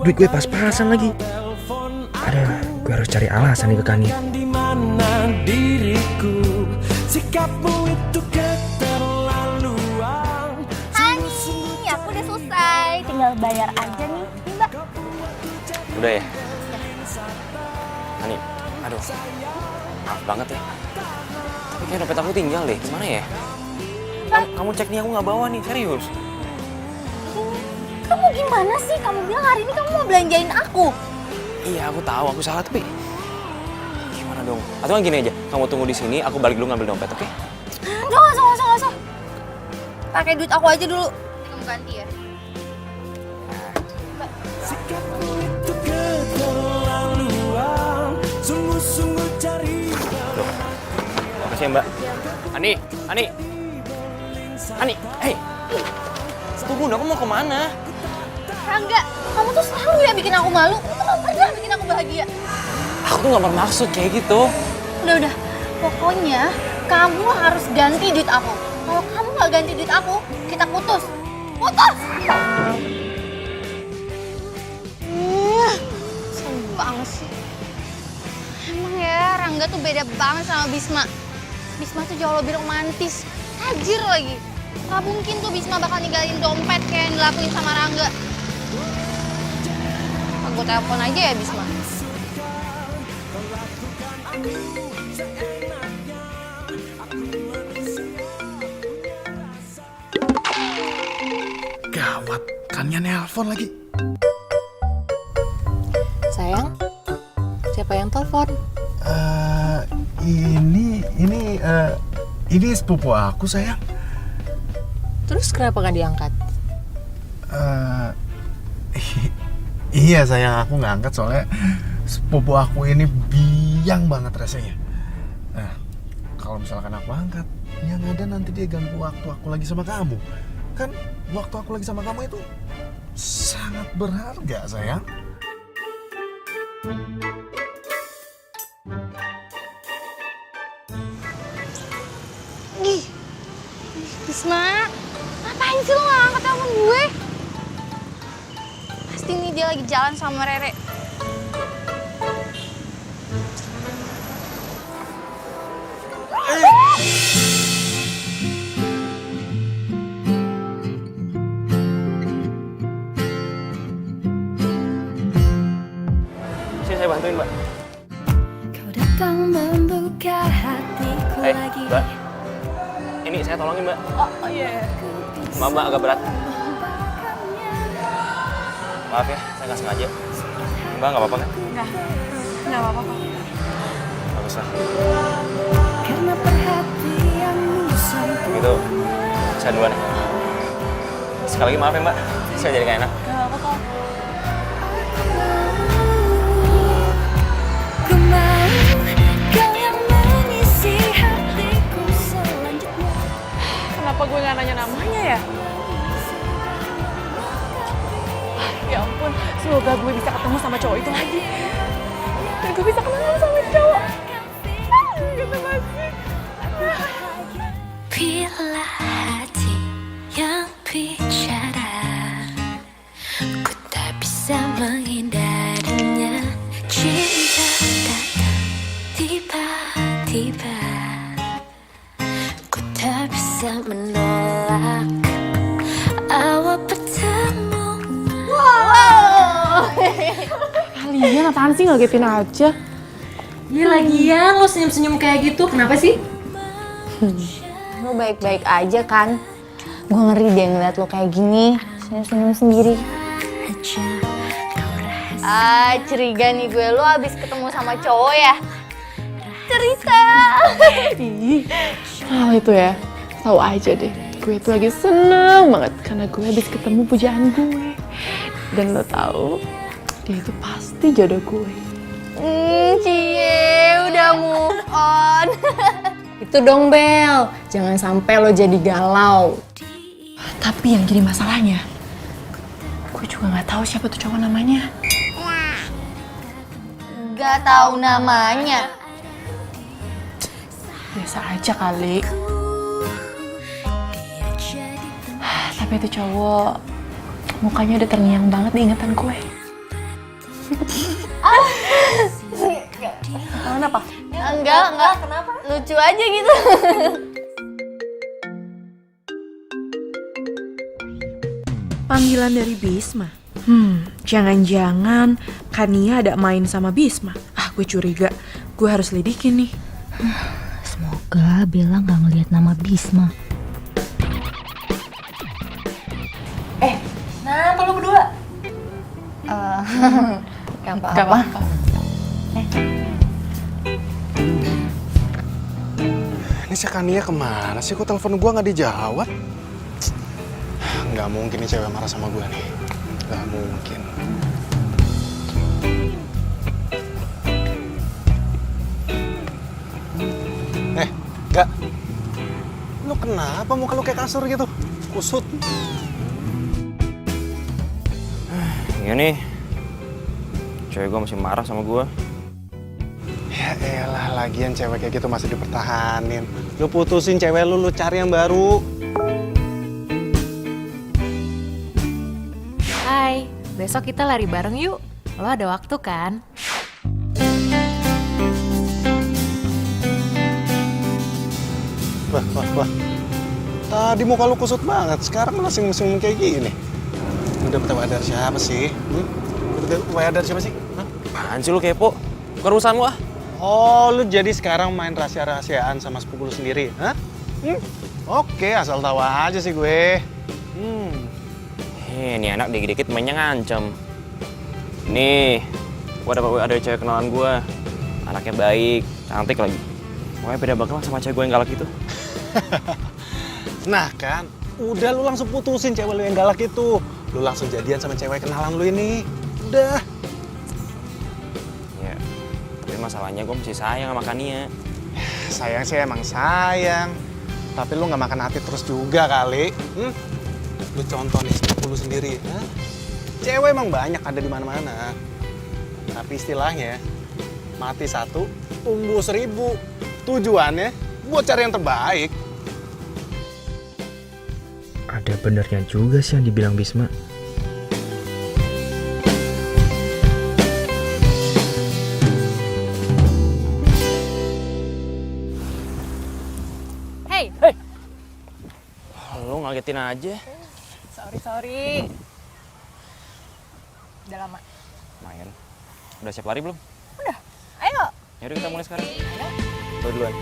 Duit gue pas-pasan lagi. Aduh, gue harus cari alasan nih ke Kania. di mana diriku? Sikapmu itu keterlaluan. Hani, aku udah selesai. Tinggal bayar aja nih, Mbak. Udah ya? Hani, aduh. Maaf banget ya. Tapi kayak dompet aku tinggal deh. Gimana ya? Kamu cek nih, aku nggak bawa nih. Serius. Kamu gimana sih? Kamu bilang hari ini kamu mau belanjain aku. Iya, aku tahu aku salah, tapi gimana dong? Atau kan gini aja, kamu tunggu di sini, aku balik dulu ngambil dompet, oke? Nggak usah. Pakai duit aku aja dulu. Kamu ganti ya. Sikapmu itu keterlaluan. Sungguh-sungguh cari. Loh, makasih ya Mbak. Ani, hei, tunggu, aku mau kemana? Rangga, kamu tuh selalu ya bikin aku malu. Kamu gak pernah bikin aku bahagia. Aku tuh nggak bermaksud kayak gitu. Udah. Pokoknya kamu harus ganti duit aku. Kalau kamu gak ganti duit aku, kita putus. Putus! Kesel banget sih. Emang ya, Rangga tuh beda banget sama Bisma. Bisma tuh jauh lebih romantis. Tajir lagi. Gak mungkin tuh Bisma bakal ninggalin dompet kayak yang dilakuin sama Rangga. Aku telepon aja ya Bisma. Gawat, Kania nelpon lagi. Sayang, siapa yang telepon? Ini sepupu aku, sayang. Terus kenapa nggak diangkat? Iya, sayang, aku nggak angkat soalnya sepupu aku ini biang banget rasanya. Nah, kalau misalkan aku angkat, yang ada nanti dia ganggu waktu aku lagi sama kamu. Kan waktu aku lagi sama kamu itu sangat berharga, sayang. Bisma, ngapain sih lo gak angkat telepon gue? Pasti nih dia lagi jalan sama Rere. Saya bantuin, Mbak. Kau datang membuka hatiku lagi. Mbak. Ini saya tolongin, Mbak. Oh iya. Maaf, Mbak, agak berat. Maaf ya, saya nggak sengaja. Mbak, nggak apa-apa kan? Nggak apa-apa kok. Bagus lah. Karena perhatianmu sampai Gitu, saya duluan ya. Sekali lagi maaf ya, Mbak. Saya jadi nggak enak. Nggak apa-apa kok. ku mau kau yang mengisi hatiku selanjutnya. Kenapa gue nggak nanya namanya ya? Ya ampun, semoga gue bisa ketemu sama cowok itu lagi. Dan gue bisa kenalan sama cowok. Gitu masih. Bila hati yang bicara, ku tak bisa menghindarinya. Cinta datang tiba-tiba, ku tak bisa menolak awal pertemuan. Kalian apaan sih ngagetin aja? Ya lagian lo senyum-senyum kayak gitu, kenapa sih? Lo baik-baik aja kan? Gue ngeri deh ngeliat lo kayak gini, senyum-senyum sendiri. Curiga nih gue, lo abis ketemu sama cowok ya? Cerita. Oh itu ya, tahu aja deh. Gue tuh lagi seneng banget karena gue habis ketemu pujaan gue. Dan lo tahu, dia itu pasti jodoh gue. Cie, udah move on. Itu dong Bel, jangan sampai lo jadi galau. Tapi yang jadi masalahnya, gue juga nggak tahu siapa tuh cowok namanya. Gak tahu namanya. Biasa aja kali. Tapi itu cowok mukanya udah terngiang banget di ingatan gue. Kenapa? Enggak. Kenapa? Lucu aja gitu. Panggilan dari Bisma. Jangan-jangan Kania ada main sama Bisma. Gue curiga. Gue harus lidikin nih. Semoga Bella gak ngeliat nama Bisma. Nah, kalau berdua? Gak apa-apa. Ini si Kania kemana sih? Kok telepon gue nggak dijawab? Nggak mungkin nih cewek marah sama gue nih. Nggak mungkin. Gak. Lu kenapa muka lu kayak kasur gitu? Kusut. Iya nih, cewek gue masih marah sama gue. Ya elah, lagian cewek kayak gitu masih dipertahanin. Lu putusin cewek lu cari yang baru. Hai, besok kita lari bareng yuk. Lo ada waktu kan? Wah. Tadi muka lu kusut banget, sekarang masih musim kayak gini. Lu dapet WA dari siapa sih? Dapet WA dari siapa sih? Hah? Apaan sih lu kepo? Bukan urusan lu ah. Oh, lu jadi sekarang main rahasia-rahasiaan sama sepupu lu sendiri, hah? Oke, asal tahu aja sih gue. Ini anak dikit-dikit mainnya ngancem. Nih, gue dapet WA dari cewek kenalan gue. Anaknya baik, cantik lagi. Pokoknya beda banget lah sama cewek gue yang galak itu. Nah kan, udah lu langsung putusin cewek lu yang galak itu. Lu langsung jadian sama cewek kenalan lu ini. Udah. Ya, tapi masalahnya gue masih sayang sama Kania. Sayang sih emang sayang. Tapi lu gak makan hati terus juga kali. Lu contoh nih sepupu lu sendiri. Hah? Cewek emang banyak ada di mana-mana. Tapi istilahnya, mati satu, tumbuh 1000. Tujuannya buat cari yang terbaik. Ada benernya juga sih yang dibilang Bisma. Hey. Lu ngagetin aja. Sorry. Udah lama. Main. Udah siap lari belum? Udah, ayo. Yaudah kita mulai sekarang. Lo duluan.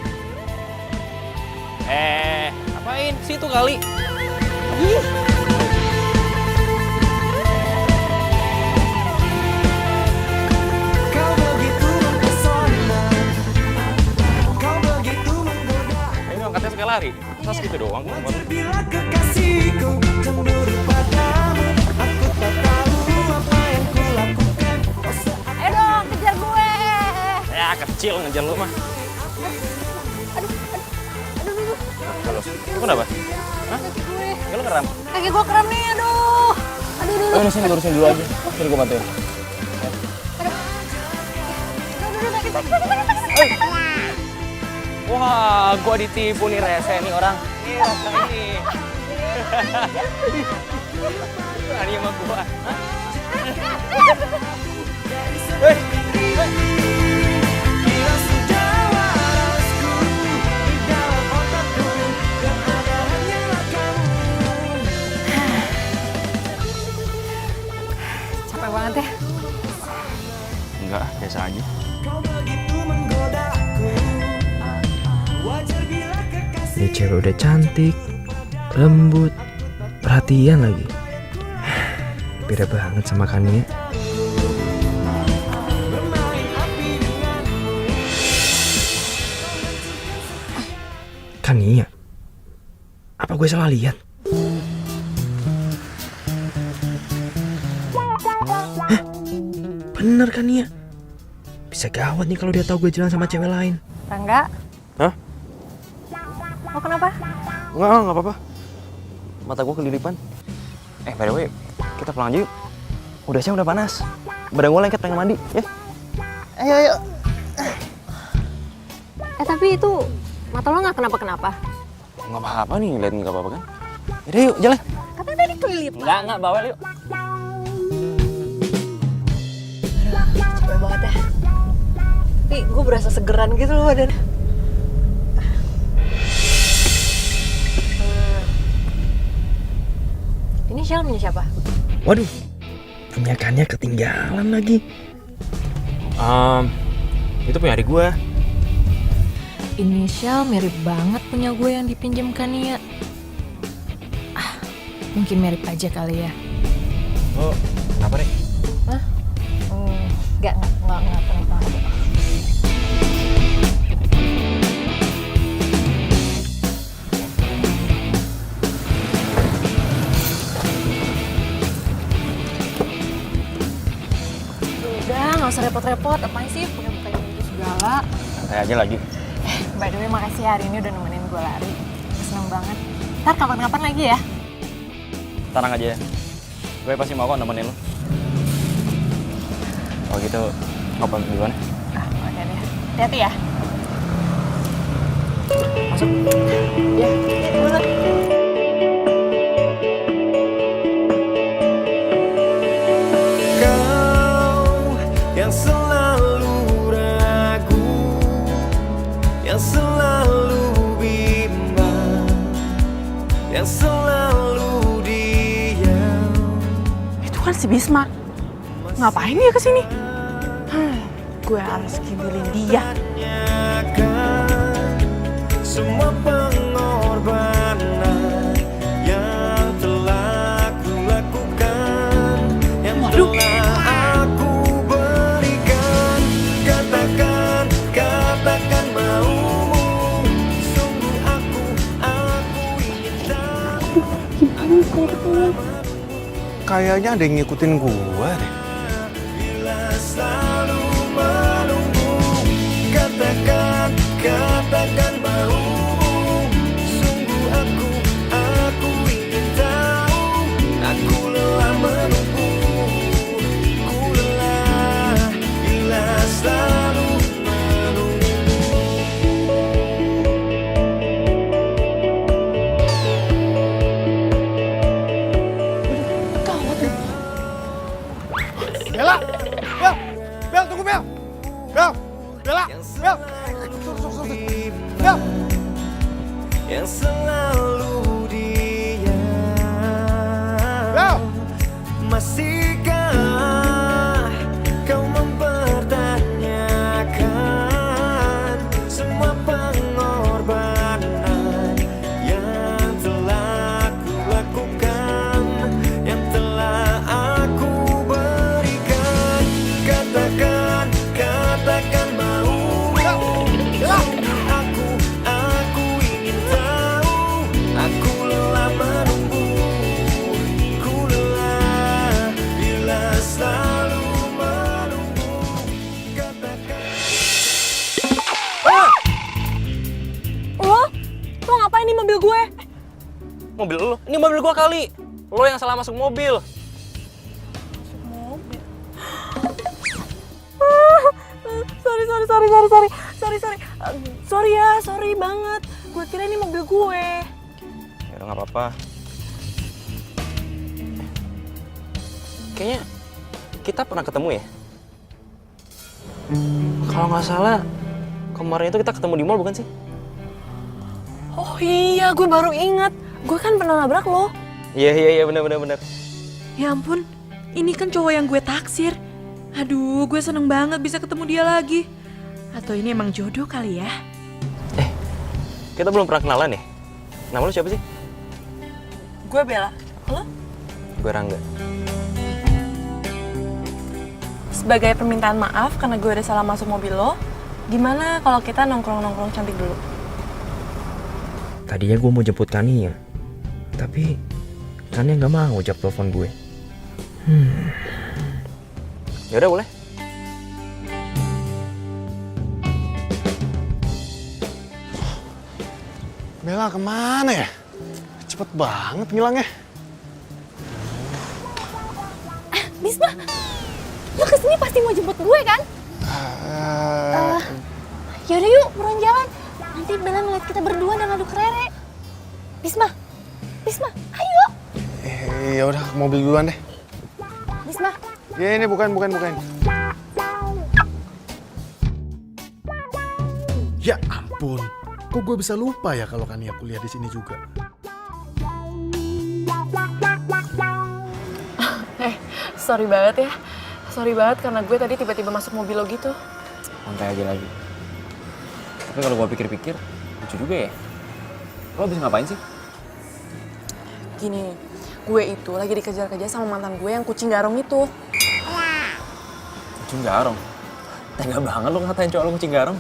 Apain? Situ kali. Kau begitu mempesona, kau begitu menggoda. Ini angkatnya sekali lari. Masa segitu doang? Wajar bila kekasihku cemburu padamu. Aku tak tahu apa yang kulakukan. Ayo dong, kejar gue. Ya kecil ngejar lu mah. Lu kenapa? Hah? Ya lu keram? Kaki gue kram nih, aduh. Oh, sini lurusin dulu aja. Sini gua bantuin. Wah, gua ditipu nih rese nih orang. Iya, nih. Berani sama gua. Hah? Bila sudah warasku di dalam otakku dan ada hanyalah kamu. Capek banget ya. Enggak, biasa aja. Kau begitu menggodaku. Wajar bila kekasih Ini cewek udah cantik, lembut, perhatian lagi. Beda banget sama Kania. Kania? Apa gue salah lihat? Hah? Bener Kania? Bisa gawat nih kalau dia tahu gue jalan sama cewek lain. Rangga? Hah? Lo kenapa? Nggak apa-apa. Mata gue kelilipan. By the way, kita pulang aja yuk. Udah siang, udah panas. Badan gue lengket pengen mandi, ya? Ayo. Tapi itu mata lo nggak kenapa-kenapa? Nggak apa-apa nih, lihat nggak apa-apa kan? Yaudah yuk, jalan. Katanya tadi kelilipan. Nggak, bawel yuk. Capek banget ya. Tapi gue berasa segeran gitu loh badan. Ini Shell punya siapa? Waduh, punya Kania ketinggalan lagi. Itu punya adik gue. Inisial mirip banget punya gue yang dipinjam Kania. Mungkin mirip aja kali ya. Oh, kenapa, Rek? Hah? Enggak kenapa. Udah, nggak usah repot-repot. Apaan sih buka-bukain gitu segala. Santai aja lagi. By the way, makasih hari ini udah nemenin gue lari. Gue seneng banget. Ntar kapan-kapan lagi ya. Tenang aja ya. Gue pasti mau kok nemenin lo. Kalau gitu, ngobrol duluan ya. Oke deh. Hati-hati ya. Masuk. Ya, dulu. Kau yang selalu ragu, yang selalu bimbang, yang selalu diam. Itu kan si Bisma. Ngapain dia kesini? Gue harus kibulin dia. Tanyakan semua pengorbanan yang telah ku lakukan, yang telah aku berikan. Katakan maumu. Sungguh aku ingin tahu. Kayaknya ada yang ngikutin gua deh. Bila selalu menunggu, katakan maumu. Sungguh aku ingin tahu. Aku lelah menunggu, ku lelah bila selalu menunggu. Bella! Bel, tunggu Bel! Bella! Bel! Bel! Yang selalu diam. Bel! Masihkah kau mempertanyakan semua pengorbanan yang telah ku lakukan, yang telah aku berikan? Katakan maumu. Aku ingin tahu. Aku lelah menunggu, ku lelah bila selalu menunggu. Katakan. Lo ngapain di mobil gue? Mobil lo? Ini mobil gua kali. Lo yang salah masuk mobil. Sorry banget. Gue kira ini mobil gue. Ya udah nggak apa-apa. Kayaknya kita pernah ketemu ya. Kalau nggak salah kemarin itu kita ketemu di mall bukan sih? Oh iya, gue baru ingat. Gue kan pernah nabrak lo. Iya benar. Ya ampun, ini kan cowok yang gue taksir. Aduh, gue seneng banget bisa ketemu dia lagi. Atau ini emang jodoh kali ya? Kita belum pernah kenalan ya. Nama lu siapa sih? Gue Bella. Lo? Gue Rangga. Sebagai permintaan maaf karena gue udah salah masuk mobil lo, gimana kalau kita nongkrong-nongkrong cantik dulu? Tadinya gue mau jemput Kania, tapi Kania nggak mau jawab telepon gue. Ya udah boleh. Bella kemana ya? Cepet banget ngilangnya. Bisma, lo kesini pasti mau jemput gue kan? Yaudah yuk, buruan jalan. Nanti Bella ngeliat kita berdua dan ngadu ke Rere. Bisma, ayo. Ya udah, ke mobil duluan deh. Bisma, Ya ini bukan. Ya ampun, kok gue bisa lupa ya kalau Kania kuliah di sini juga. Sorry banget ya. Sorry banget karena gue tadi tiba-tiba masuk mobil lo gitu. Santai aja lagi. Tapi kalau gue pikir-pikir, lucu juga ya. Lo habis ngapain sih? Gini, gue itu lagi dikejar-kejar sama mantan gue yang kucing garong itu. Kucing garong? Tega banget lo ngatain cowok lo kucing garong.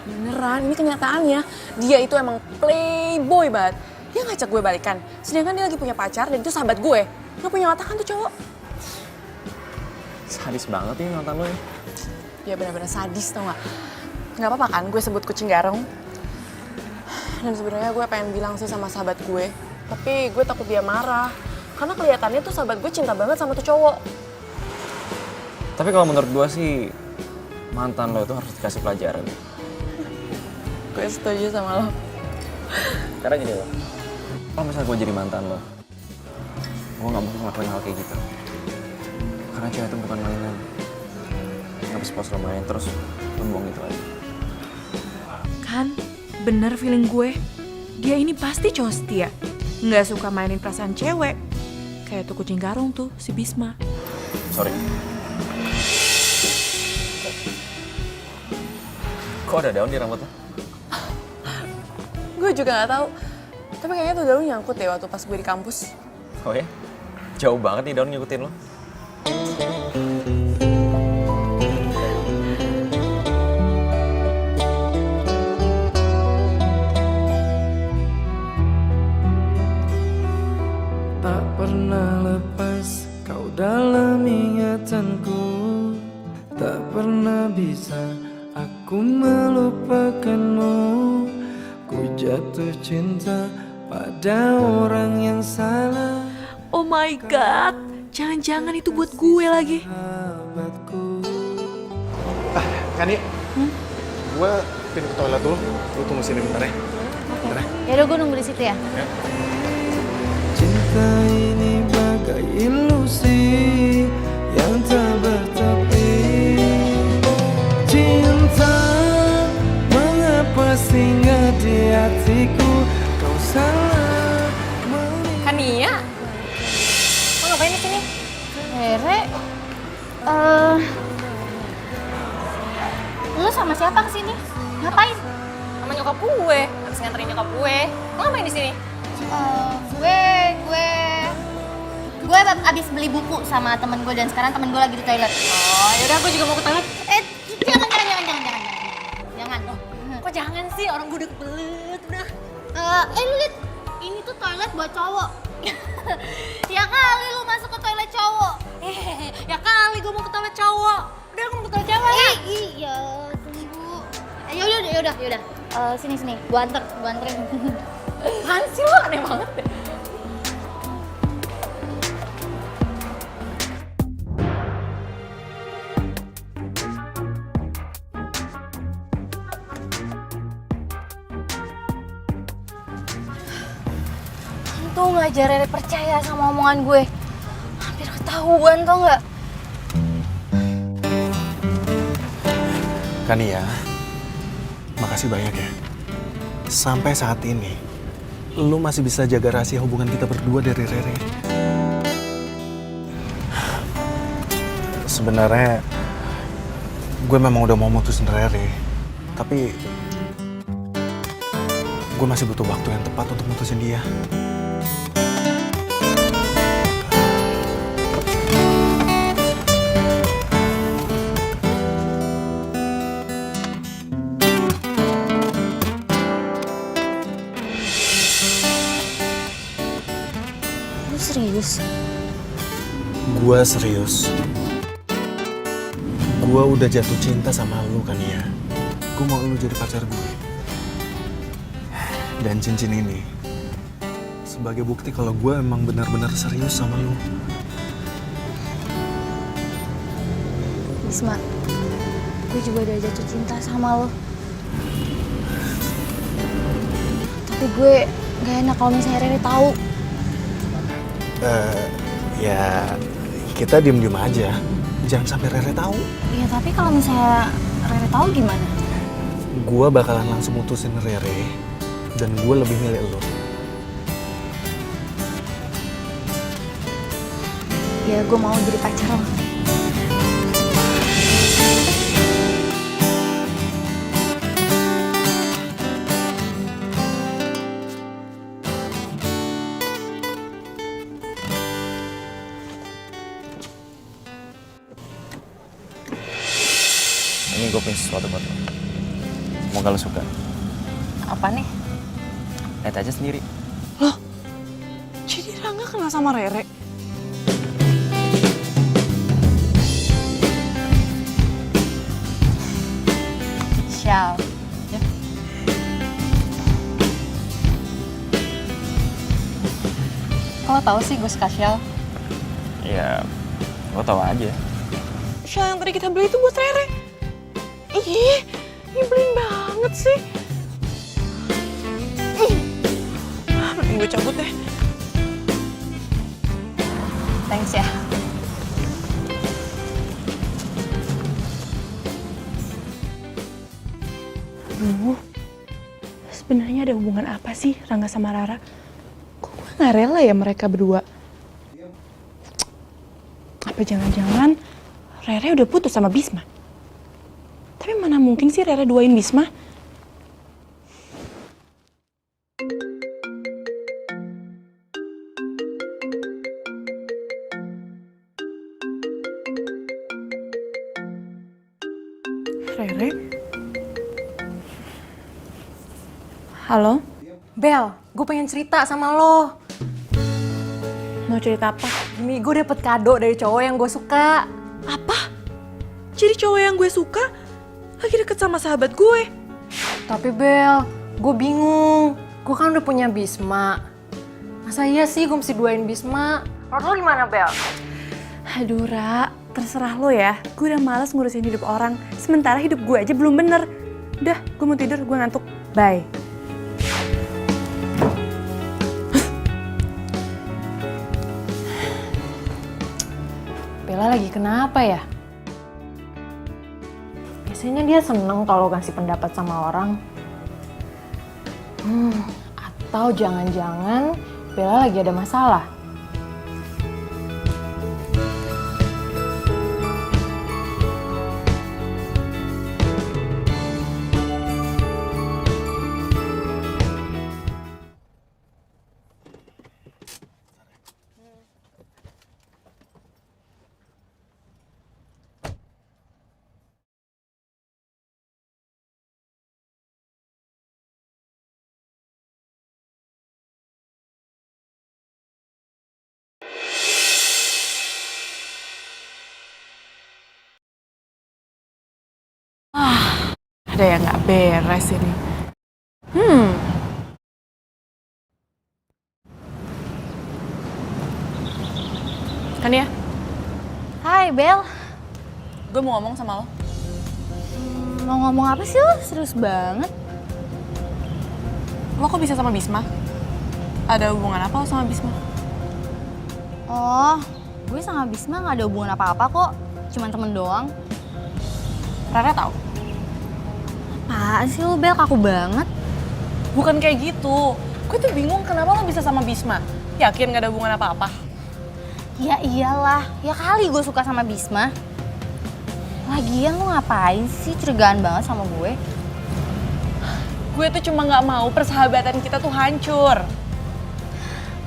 Beneran, ini kenyataannya. Dia itu emang playboy banget. Dia ngajak gue balikan. Sedangkan dia lagi punya pacar dan itu sahabat gue. Gak punya otak kan tuh cowok. Sadis banget ya mantan lo ya. Dia benar-benar sadis tau gak? Gak apa-apa kan gue sebut kucing garong. Dan sebenarnya gue pengen bilang sih sama sahabat gue. Tapi gue takut dia marah. Karena kelihatannya tuh sahabat gue cinta banget sama tuh cowok. Tapi kalau menurut gue sih, mantan lo itu harus dikasih pelajaran. Gue setuju sama lo. Karena gini lo, kalau misalnya gue jadi mantan lo, gue gak mau ngelakuin hal kayak gitu. Karena cewek itu bukan mainan. Ngabis pas lo main terus lo buang gitu aja. Kan, bener feeling gue. Dia ini pasti cowok setia. Nggak suka mainin perasaan cewek. Kayak tuh kucing garong tuh, si Bisma. Sorry. Kok ada daun di rambut lo? Gue juga nggak tahu. Tapi kayaknya tuh daun nyangkut deh waktu pas gue di kampus. Oh ya? Jauh banget nih daun ngikutin lo. Tak pernah lepas kau dalam ingatanku. Tak pernah bisa aku melupakanmu. Ku jatuh cinta pada orang yang salah. Oh my god, jangan-jangan itu buat gue lagi. Sahabatku. Kania, gue pindah ke toilet dulu. Lu tunggu sini bentar ya. Bentar ya. Yaudah gue nunggu di situ ya. Cinta ini bagai ilusi yang tak bertepi. Cinta, mengapa singgah di hatiku? Kau salah Kania? Lo ngapain di sini? Rere, lu sama siapa kesini? Ngapain? Sama nyokap gue. Habis nganterin nyokap gue. Lo ngapain di sini? Gue abis beli buku sama temen gue dan sekarang temen gue lagi di toilet. Oh, yaudah gue juga mau ke toilet. Jangan. Kok jangan sih? Orang gue udah kebelet, udah. Lu liat, ini tuh toilet buat cowok. Ya kali lu masuk ke toilet cowok. Ya kali gue mau ke toilet cowok. Udah, gue mau ke toilet cewek. Iya, tunggu. Yaudah. Sini, gua anterin. Apaan sih lo? Aneh banget deh. Untung aja Rere percaya sama omongan gue. Hampir ketahuan tau gak? Kania, makasih banyak ya. Sampai saat ini, lu masih bisa jaga rahasia hubungan kita berdua dari Rere. Sebenarnya, gue memang udah mau mutusin Rere. Tapi, gue masih butuh waktu yang tepat untuk mutusin dia. serius? Gue serius. Gue udah jatuh cinta sama lu kan ya. Gue mau lu jadi pacar gue. Dan cincin ini sebagai bukti kalau gue emang benar-benar serius sama lu. Bisma, gue juga udah jatuh cinta sama lo. Tapi gue gak enak kalau misalnya Rere tahu. Ya kita diem-diem aja. Jangan sampai Rere tahu. Iya, tapi kalau misalnya Rere tahu gimana? Gue bakalan langsung mutusin Rere dan gue lebih milih lo. Ya, gue mau jadi pacar lo. Ini gue punya sesuatu buat lo. Semoga lo suka. Apa nih? Lihat aja sendiri. Loh, jadi Rangga kenal sama Rere? Syal. Kok lo tau sih gue suka Syal? Ya, lo tau aja. Shell yang tadi kita beli itu buat Rere. Ih, nyebelin banget sih. Mending gue cabut deh. Thanks ya. Aduh, sebenarnya ada hubungan apa sih Rangga sama Rara? Kok gue gak rela ya mereka berdua? Apa jangan-jangan Rere udah putus sama Bisma? Tapi mana mungkin sih Rere duain Bisma? Rere? Halo? Bel, gue pengen cerita sama lo. Mau cerita apa? Gini, gue dapet kado dari cowok yang gue suka. Apa? Jadi cowok yang gue suka lagi deket sama sahabat gue? Tapi Bel, gue bingung. Gue kan udah punya Bisma. Masa iya sih gue mesti duain Bisma? Menurut lo gimana, Bel? Aduh, Ra, terserah lo ya. Gue udah males ngurusin hidup orang. Sementara hidup gue aja belum bener. Udah, gue mau tidur, gue ngantuk. Bye. Bella lagi kenapa ya? Biasanya dia seneng kalau kasih pendapat sama orang. Atau jangan-jangan Bella lagi ada masalah. Ada yang gak beres ini. Kan ya? Hai, Bel. Gue mau ngomong sama lo. Mau ngomong apa sih lo? Serius banget. Lo kok bisa sama Bisma? Ada hubungan apa lo sama Bisma? Oh, gue sama Bisma gak ada hubungan apa-apa kok. Cuman temen doang. Rara tahu? Apaan sih lo, Bel? Kaku banget. Bukan kayak gitu. Gue tuh bingung kenapa lo bisa sama Bisma. Yakin gak ada hubungan apa-apa? Ya iyalah, ya kali gue suka sama Bisma. Lagian lo ngapain sih curigaan banget sama gue? Gue tuh cuma gak mau persahabatan kita tuh hancur.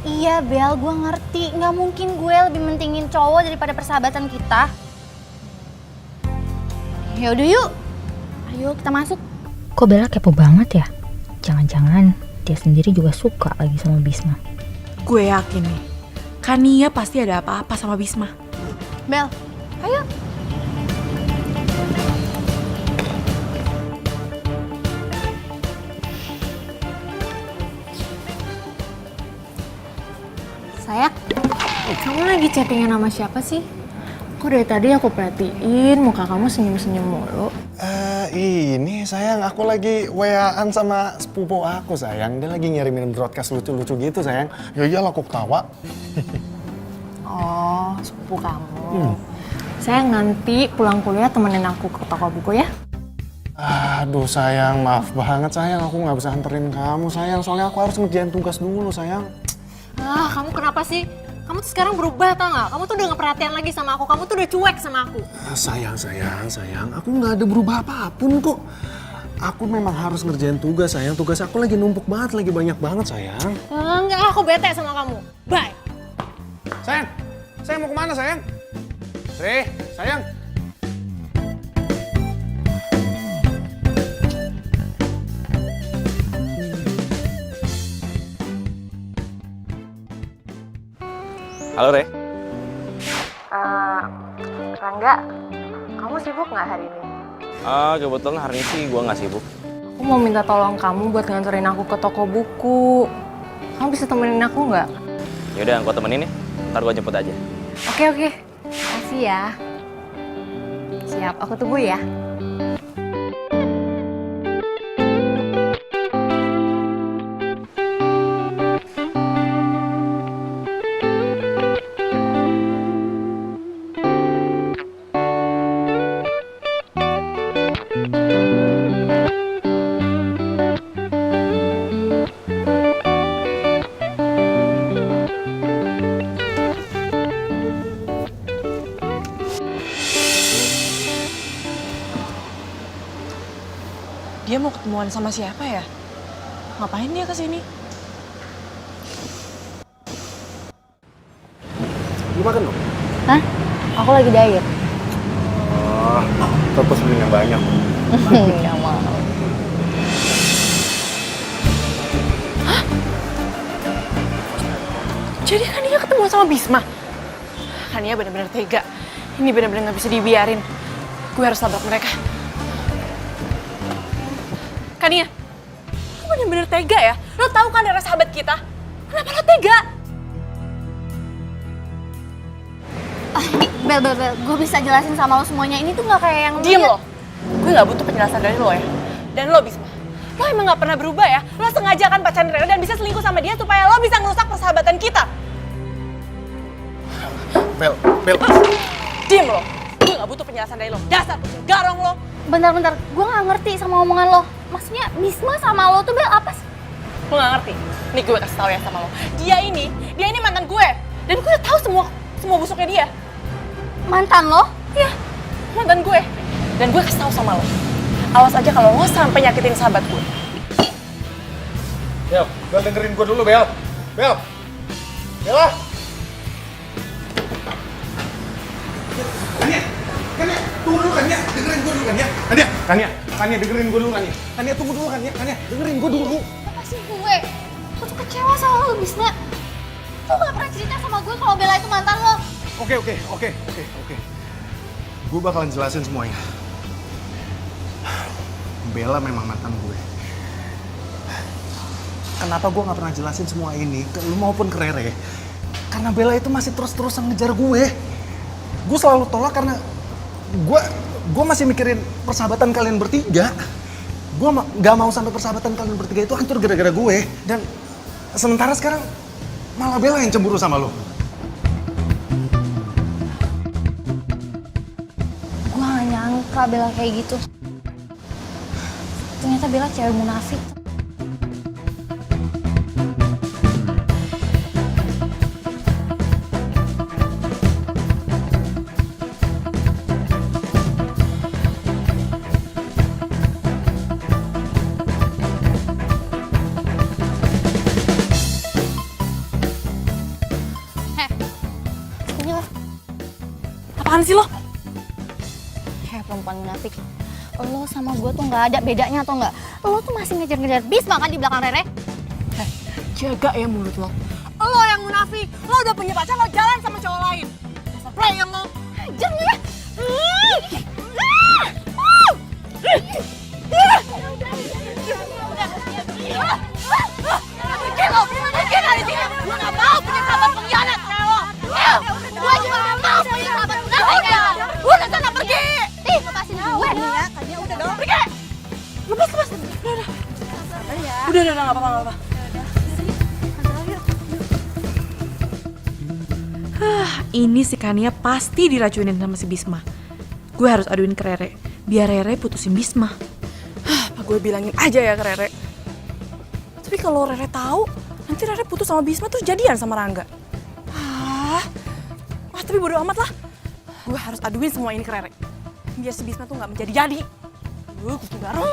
Iya Bel, gue ngerti. Gak mungkin gue lebih mentingin cowok daripada persahabatan kita. Yaudah yuk, ayo kita masuk. Kok Bella kepo banget ya? Jangan-jangan dia sendiri juga suka lagi sama Bisma. Gue yakin nih, Kania pasti ada apa-apa sama Bisma. Bel, ayo. Sayang, kamu lagi chattingan sama siapa sih? Kok dari tadi aku perhatiin muka kamu senyum-senyum mulu. Ini sayang, aku lagi WA-an sama sepupu aku sayang. Dia lagi ngirimin broadcast lucu-lucu gitu sayang. Ya iyalah aku ketawa. Oh, sepupu kamu. Sayang, nanti pulang kuliah temenin aku ke toko buku ya. Aduh sayang, maaf banget sayang. Aku nggak bisa anterin kamu sayang. Soalnya aku harus ngerjain tugas dulu sayang. Ah, kamu kenapa sih? Kamu tuh sekarang berubah tau gak? Kamu tuh udah gak perhatian lagi sama aku. Kamu tuh udah cuek sama aku. Sayang. Aku nggak ada berubah apapun kok. Aku memang harus ngerjain tugas sayang. Tugas aku lagi numpuk banget, lagi banyak banget sayang. Enggak, aku bete sama kamu. Bye. Sayang mau kemana sayang? Sayang. Halo, Re. Rangga, kamu sibuk gak hari ini? Kebetulan hari ini sih gue nggak sibuk. Aku mau minta tolong kamu buat nganterin aku ke toko buku. Kamu bisa temenin aku nggak? Yaudah, gue temenin ya. Ntar gue jemput aja. Oke. Makasih ya. Siap, aku tunggu ya. Dia mau ketemuan sama siapa ya? Ngapain dia kesini? Lu makan dong? Hah? Aku lagi diet. Terus beli yang banyak. Nggak mau. Jadi Kania ketemu sama Bisma? Kania benar-benar tega. Ini benar-benar nggak bisa dibiarin. Gue harus tabrak mereka. Kania, lu benar-benar tega ya? Lo tahu kan Rere sahabat kita? Kenapa lo tega? Bel, gue bisa jelasin sama lo semuanya. Ini tuh nggak kayak yang Diem lo. Gue nggak butuh penjelasan dari lo ya. Dan lo Bisma, lo emang nggak pernah berubah ya? Lo sengaja kan pacaran Rere dan bisa selingkuh sama dia supaya lo bisa ngerusak persahabatan kita. Bel. Diem lo. Gue nggak butuh penjelasan dari lo. Dasar kucing garong lo. Bentar, gue nggak ngerti sama omongan lo. Maksudnya Bisma sama lo tuh Bel apa sih? Lo nggak ngerti? Nih gue kasih tau ya sama lo. Dia ini mantan gue. Dan gue udah tahu semua busuknya dia. Mantan lo? Iya, mantan gue. Dan gue kasih tahu sama lo. Awas aja kalau lo sampai nyakitin sahabat gue. Bel, dengerin gue dulu Bel. Bella. Kania, tunggu dulu Kania, dengerin gue dulu Kania. Kania, dengerin gue dulu Kania. Kania, tunggu dulu Kania, dengerin gue dulu. Apa sih gue? Gue tuh kecewa sama lo Bisma. Lo gak pernah cerita sama gue kalau Bella itu mantan lo. Oke. Gue bakalan jelasin semuanya. Bella memang mantan gue. Kenapa gue gak pernah jelasin semua ini ke lu maupun ke Rere? Karena Bella itu masih terus-terusan ngejar gue. Gue selalu tolak karena gue masih mikirin persahabatan kalian bertiga. Gue gak mau sampai persahabatan kalian bertiga itu hancur gara-gara gue. Dan sementara sekarang malah Bella yang cemburu sama lo. Gue gak nyangka Bella kayak gitu. Ternyata Bella cewek munafik. Apaan sih lo? Hei perempuan munafik, lo sama gue tuh gak ada bedanya atau enggak? Lo tuh masih ngejar-ngejar Bisma kan di belakang Rere? Jaga ya mulut lo. Lo yang munafik. Lo udah punya pacar, lo jalan sama cowok lain. Dasar player lo. Ajar lu ya. Pergi lo, pergi dari sini. Gue gak mau punya sahabat pengkhianat kayak lo. Gue juga gak mau punya sahabat pengkhianat kayak lo. Udah sana pergi. Ih, lepasin gue. Ya, udah dong. Pergi. Lepas. Udah, gak apa-apa. Ini si Kania pasti diracunin sama si Bisma. Gue harus aduin ke Rere, biar Rere putusin Bisma. Apa gue bilangin aja ya ke Rere. Tapi kalau Rere tahu, nanti Rere putus sama Bisma terus jadian sama Rangga. Tapi bodo amat lah. Gue harus aduin semua ini ke Rere, biar si Bisma tuh nggak menjadi-jadi. Kucing garang.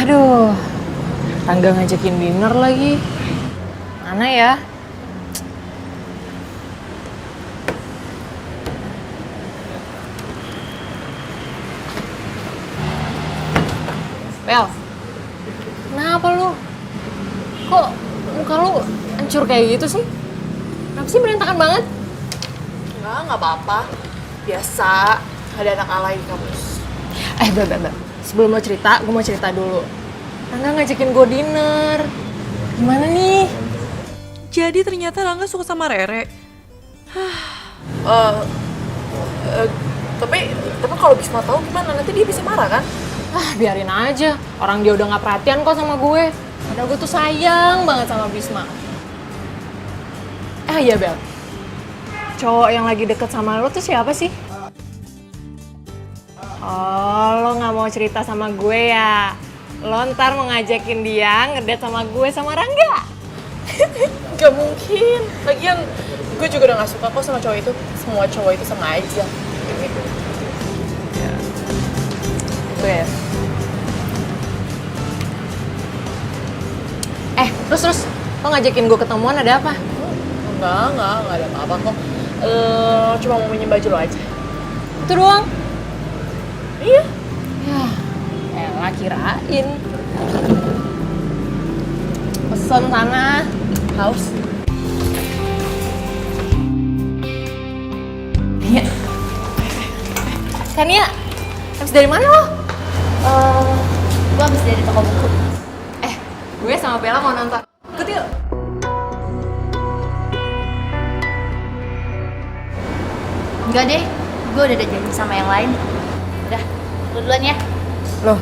Aduh, Rangga ngajakin dinner lagi. Mana ya? Bel, kenapa lu? Kok muka lu hancur kayak gitu sih? Kenapa sih berantakan banget? Nggak apa-apa. Biasa, ada anak alay di kampus. Bel. Sebelum lo cerita, gue mau cerita dulu. Rangga ngajakin gue dinner. Gimana nih? Jadi ternyata Rangga suka sama Rere. Tapi kalau Bisma tahu gimana? Nanti dia bisa marah kan? Biarin aja. Orang dia udah gak perhatian kok sama gue. Padahal gue tuh sayang banget sama Bisma. Iya Bel. Cowok yang lagi deket sama lo tuh siapa sih? Oh, lo gak mau cerita sama gue ya? Lo ntar mau ngajakin dia ngedate sama gue sama Rangga? Gak mungkin. Lagian gue juga udah gak suka kok sama cowok itu. Semua cowok itu sama aja. Gitu. Bel. Terus lo ngajakin gue ketemuan ada apa? Enggak ada apa-apa kok. Cuma mau minjem baju lo aja. Itu doang? Iya. Ya, elah kirain. Pesen sana. Haus. Iya. Kania, habis dari mana lo? Gue habis dari toko buku. Gue sama Bella mau nonton. Ikut yuk. Enggak deh, gue udah ada janji sama yang lain. Udah, lu duluan ya. Loh.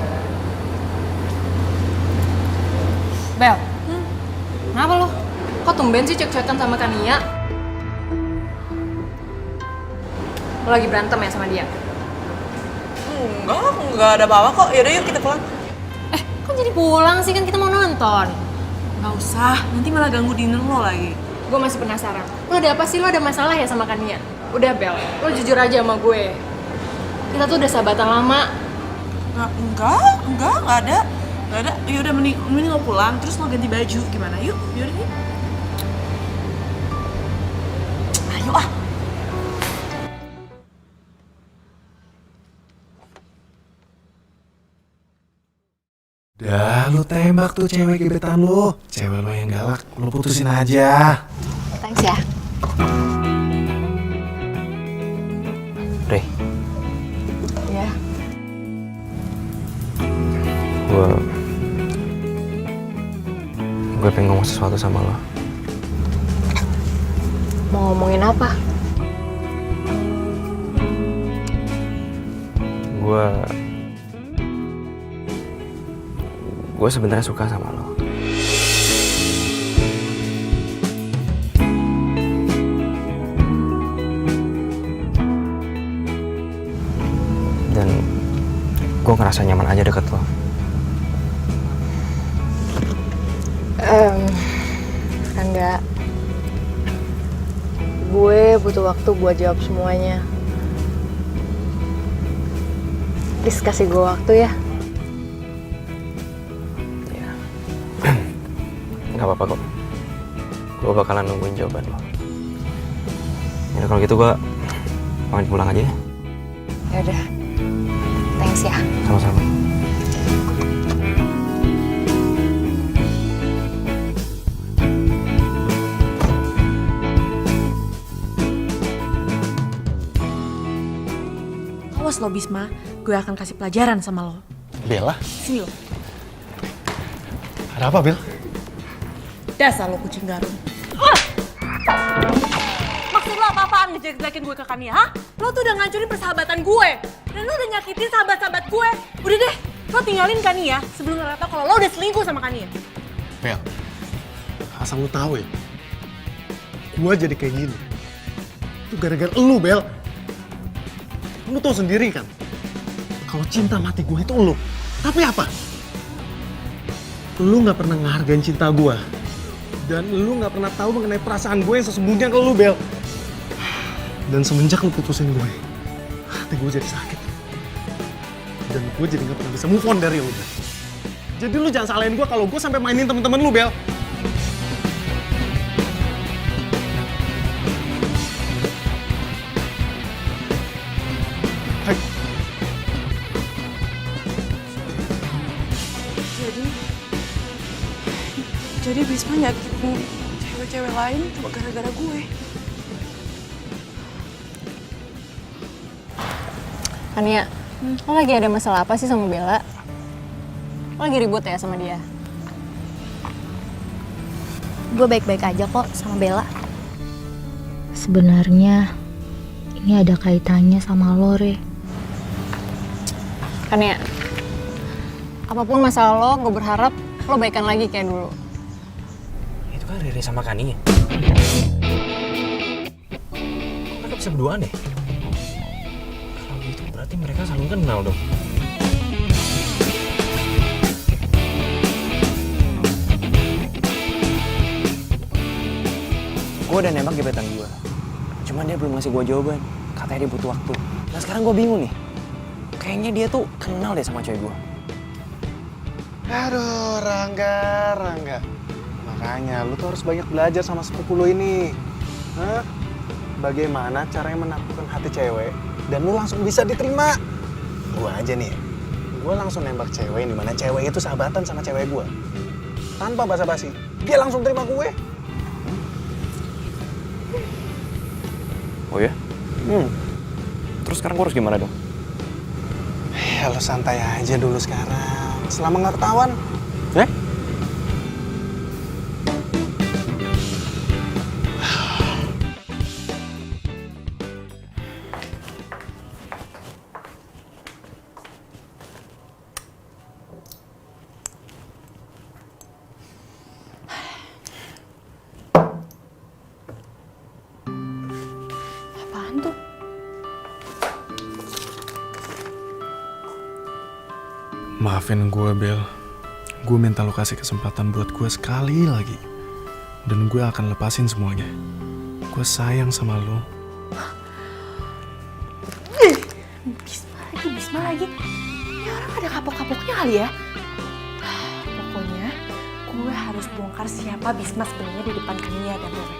Bel. Kenapa lo? Kok tumben sih cek-cekan sama Kania? Lo lagi berantem ya sama dia? Enggak ada apa-apa kok. Yaudah yuk kita pulang. Kok jadi pulang sih? Kan kita mau nonton. Nggak usah, nanti malah ganggu dinner lo lagi. Gue masih penasaran. Lo ada apa sih? Lo ada masalah ya sama Kania? Udah Bel, lo jujur aja sama gue. Kita tuh udah sahabatan lama. Enggak ada. Yaudah mending lo pulang, terus lo ganti baju. Gimana? Yuk. Ayo ah. Dah, lu tembak tuh cewek gebetan lu. Cewek lo yang galak, lu putusin aja. Thanks ya. Rey, Ya. gue pengen ngomong sesuatu sama lo. Mau ngomongin apa? Gue sebenarnya suka sama lo. Dan gue ngerasa nyaman aja deket lo. Rangga, gue butuh waktu buat jawab semuanya. Please kasih gue waktu ya. Gak apa-apa kok. Gue bakalan nungguin jawaban lo. Ya kalau gitu gue pamit pulang aja ya. Ya udah. Thanks ya. Sama-sama. Awas lo Bisma, gue akan kasih pelajaran sama lo. Bella, Sini lo. ada apa Bel? Dasar lo kucing garung. Maksud lo apa-apaan ngejelek-jelekin gue ke Kania, ha? Lo tuh udah ngancurin persahabatan gue. Dan lo udah nyakitin sahabat-sahabat gue. Udah deh, lo tinggalin Kania sebelum Rara tau kalau lo udah selingkuh sama Kania. Bel, asal lu tahu ya, gue jadi kayak gini. Itu gara-gara elu, Bel. Lu tau sendiri kan, kalau cinta mati gue itu elu. Tapi apa? Lu gak pernah ngehargain cinta gue. Dan lu gak pernah tahu mengenai perasaan gue yang sesungguhnya ke lu, Bel. Dan semenjak lu putusin gue, hati gue jadi sakit. Dan gue jadi gak pernah bisa move on dari lu, Bel. Jadi lu jangan salahin gue kalau gue sampai mainin temen-temen lu, Bel. Hai. Jadi Bisma nyakitin cewek-cewek lain cuma gara-gara gue. Kania, lo lagi ada masalah apa sih sama Bella? Lo lagi ribut ya sama dia? Gue baik-baik aja kok sama Bella. Sebenarnya ini ada kaitannya sama lo, Re. Kania, apapun masalah lo, gue berharap lo baikan lagi kayak dulu. Itu kan Riri sama Kania. Mereka bisa berduaan deh. Kalau gitu berarti mereka saling kenal dong. Gue udah nembak gebetan gue. Cuman dia belum ngasih gue jawaban. Katanya dia butuh waktu. Nah sekarang gue bingung nih. Kayaknya dia tuh kenal deh sama cewek gue. Aduh, Rangga. Makanya lu tuh harus banyak belajar sama sepupu lu ini. Hah? Bagaimana caranya menaklukkan hati cewek dan lu langsung bisa diterima. Gua aja nih, gua langsung nembak cewek di mana cewek itu sahabatan sama cewek gua. Tanpa basa-basi, dia langsung terima gue. Oh ya? Terus sekarang gue harus gimana dong? Ya lu santai aja dulu sekarang, selama nggak ketahuan. Apaan tuh? Maafin gue, Bel. Gue minta lo kasih kesempatan buat gue sekali lagi. Dan gue akan lepasin semuanya. Gue sayang sama lo. Bisma lagi. Ini orang ada kapok-kapoknya kali ya? Pokoknya gue harus bongkar siapa Bisma sebenarnya di depan Kania dan Rore.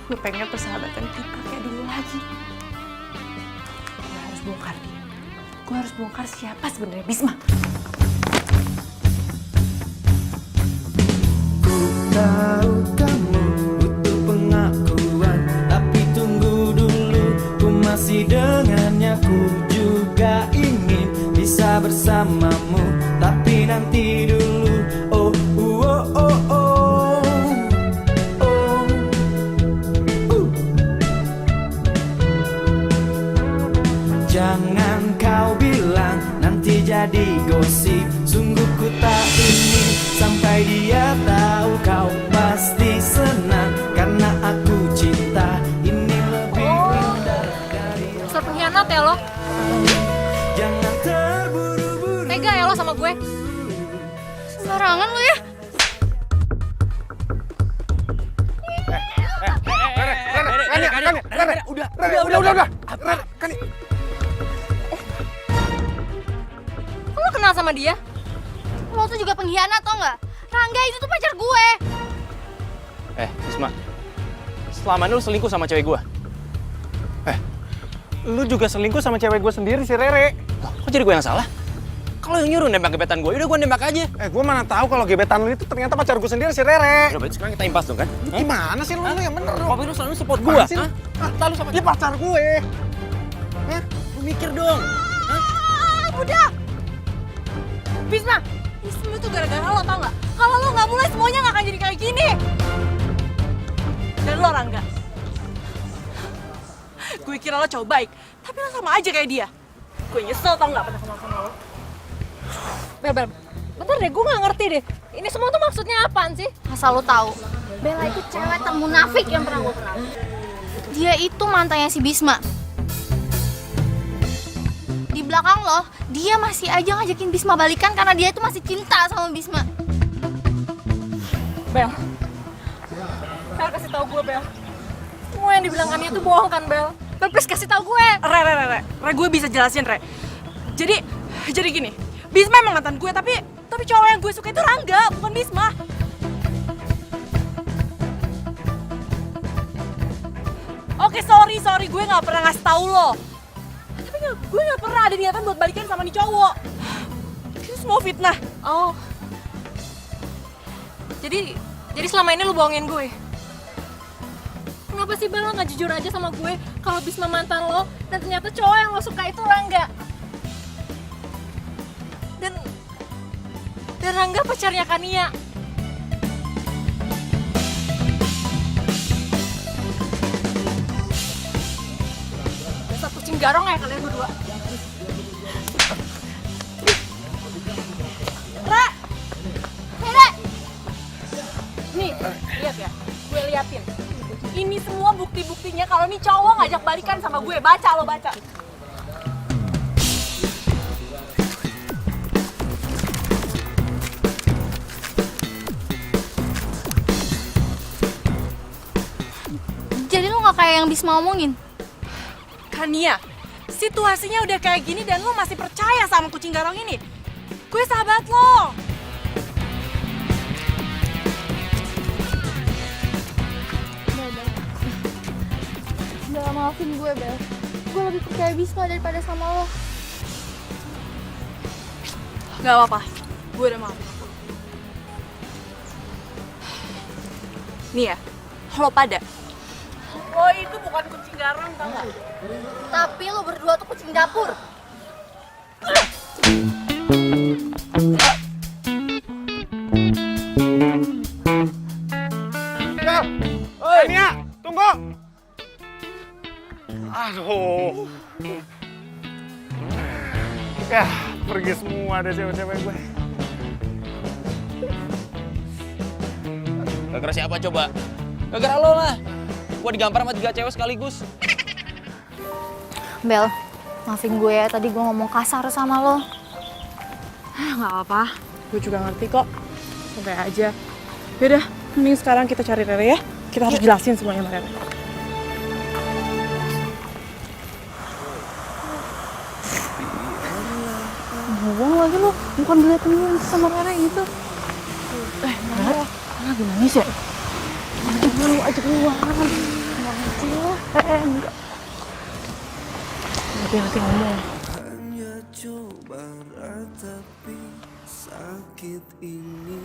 Gue pengen persahabatan kita kayak dulu lagi. Gue harus bongkar dia. Gue harus bongkar siapa sebenarnya Bisma. Tahu kamu butuh pengakuan, tapi tunggu dulu, ku masih dengannya. Ku juga ingin bisa bersamamu, tapi nanti dulu. Oh, oh, oh, oh, oh, Jangan kau bilang nanti jadi gosip. Sungguh ku tak ingin sampai dia tahu. Kau pasti senang karena aku cinta. Ini lebih indah dari Dasar pengkhianat ya lo? jangan terburu-buru. Tega ya lo sama gue? Sembarangan lo ya. Udah. Kok lo kenal sama dia? Lo tuh juga pengkhianat tau nggak? Rangga itu tuh pacar gue. Bisma, selama ini lu selingkuh sama cewek gue. lu juga selingkuh sama cewek gue sendiri, si Rere. Kok jadi gue yang salah? Kalau yang nyuruh nembak gebetan gue, udah gue nembak aja. Gue mana tahu kalau gebetan lu itu ternyata pacar gue sendiri, si Rere. Udah, berarti sekarang kita impas dong kan? Gimana sih lu yang bener dong? Tapi lu selalu support gue, hah? Lalu sama dia pacar gue. Lu mikir dong. Udah! Bisma! Ini semua tuh gara-gara lo, tau gak? Kalau lo gak mulai, semuanya gak akan jadi kayak gini. Dan lo, Rangga. Gue kira lo cowok baik, tapi lo sama aja kayak dia. Gue nyesel tau gak pernah kenal sama lo. Bel, bentar deh, gue gak ngerti deh. Ini semua tuh maksudnya apaan sih? Asal lo tahu, Bella itu cewek termunafik yang pernah gue kenal. Dia itu mantannya si Bisma. Di belakang lo, dia masih aja ngajakin Bisma balikan karena dia itu masih cinta sama Bisma. Bel, kasih tahu gue, Bel. Semua yang dibilang Ania tuh bohong kan, Bel? Bel, please kasih tahu gue. Re, gue bisa jelasin, Re. Jadi gini, Bisma emang mantan gue, tapi cowok yang gue suka itu Rangga, bukan Bisma. Oke, sorry, gue gak pernah ngasih tahu lo. Tapi gue gak pernah ada niatan buat balikan sama nih cowok. Itu semua fitnah. Oh. Jadi selama ini lu bohongin gue? Kenapa sih Bel lo gak jujur aja sama gue kalau Bisma mantan lo dan ternyata cowok yang lo suka itu Rangga? Dan Rangga pacarnya Kania. Dasar kucing garong ya kalian berdua. Nih, lihat ya, gue liatin. Ini semua bukti-buktinya kalau nih cowok ngajak balikan sama gue. Baca lo, baca. Jadi lo gak kayak yang Bisma omongin? Kania, situasinya udah kayak gini dan lo masih percaya sama kucing garong ini? Gue sahabat lo. Bel, maafin gue, Bel. Gue lebih percaya Bisma daripada sama lo. Gak apa-apa, gue udah maafin lo. Nih ya, lo pada. Lo itu bukan kucing garong, tau gak? Tapi lo berdua tuh kucing dapur. Nia, tunggu! Aduh. Ya, pergi semua deh cewek-cewek gue. Gara-gara siapa coba? Gara-gara lo lah. Gue digampar sama 3 cewek sekaligus. Bel, maafin gue ya, tadi gue ngomong kasar sama lo. Gak apa-apa, gue juga ngerti kok. Santai aja. Yaudah, mending sekarang kita cari Rere ya. Kita harus jelasin semuanya sama Rere. Bohong lagi lu, bukan diliatin gue sama Rere gitu. Rere, lagi nangis ya? Ajak lu keluar. Enggak. Nanti ngomong. Hanya coba ratapi sakit ini.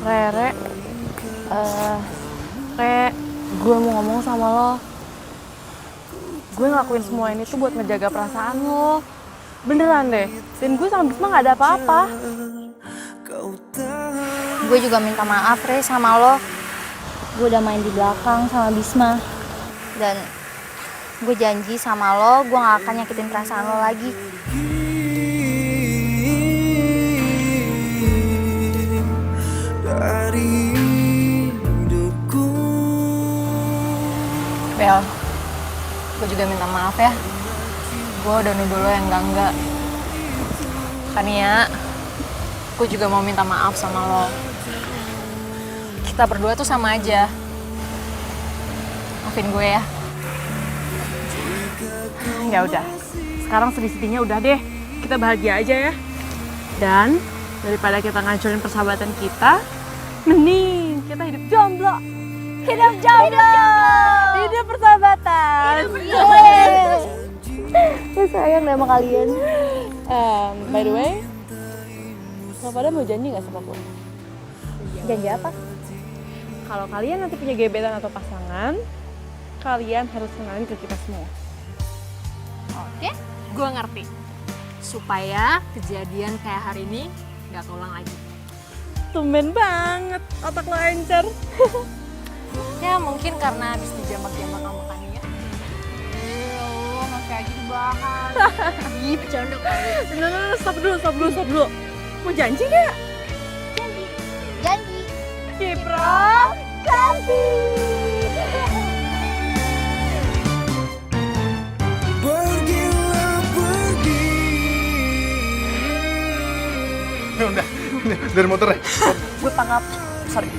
Rere, gue mau ngomong sama lo. Gue ngelakuin semua ini tuh buat ngejaga perasaan lo. Beneran deh, dan gue sama Bisma gak ada apa-apa. Gue juga minta maaf, Re, sama lo. Gue udah main di belakang sama Bisma. Dan gue janji sama lo, gue gak akan nyakitin perasaan lo lagi. Dari hidupku. Bel, gue juga minta maaf ya. Gue udah nuduh lo yang enggak. Kania, gue juga mau minta maaf sama lo. Kita berdua tuh sama aja. Maafin gue ya. Ya udah, sekarang sedih-sedihnya udah deh. Kita bahagia aja ya. Dan daripada kita ngancurin persahabatan kita, mending kita hidup jomblo. Hidup jomblo! Dia persahabatan. Gue sayang deh sama kalian. By the way, lo pada mau janji nggak sama gue? Janji apa? Kalau kalian nanti punya gebetan atau pasangan, kalian harus kenalin ke kita semua. Oke, gue ngerti. Supaya kejadian kayak hari ini nggak keulang lagi. Tumben banget, otak lo encer. Ya mungkin karena habis dijambak-jambak sama Kania. Lo nggak kayak gitu banget. Ih, bercanda kali. Nah, stop dulu. Mau janji nggak? Janji. Kipra. Pergilah pergi. Udah, dari motor ya. Gue tangkap. Sorry.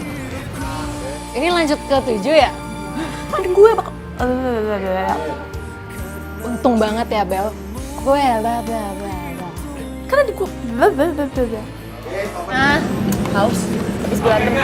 Ini lanjut ke 7 ya? Kan gue bakal. Untung banget ya Bel. Gue bla. Karena di gue. Ah, Haus. Habis berantem.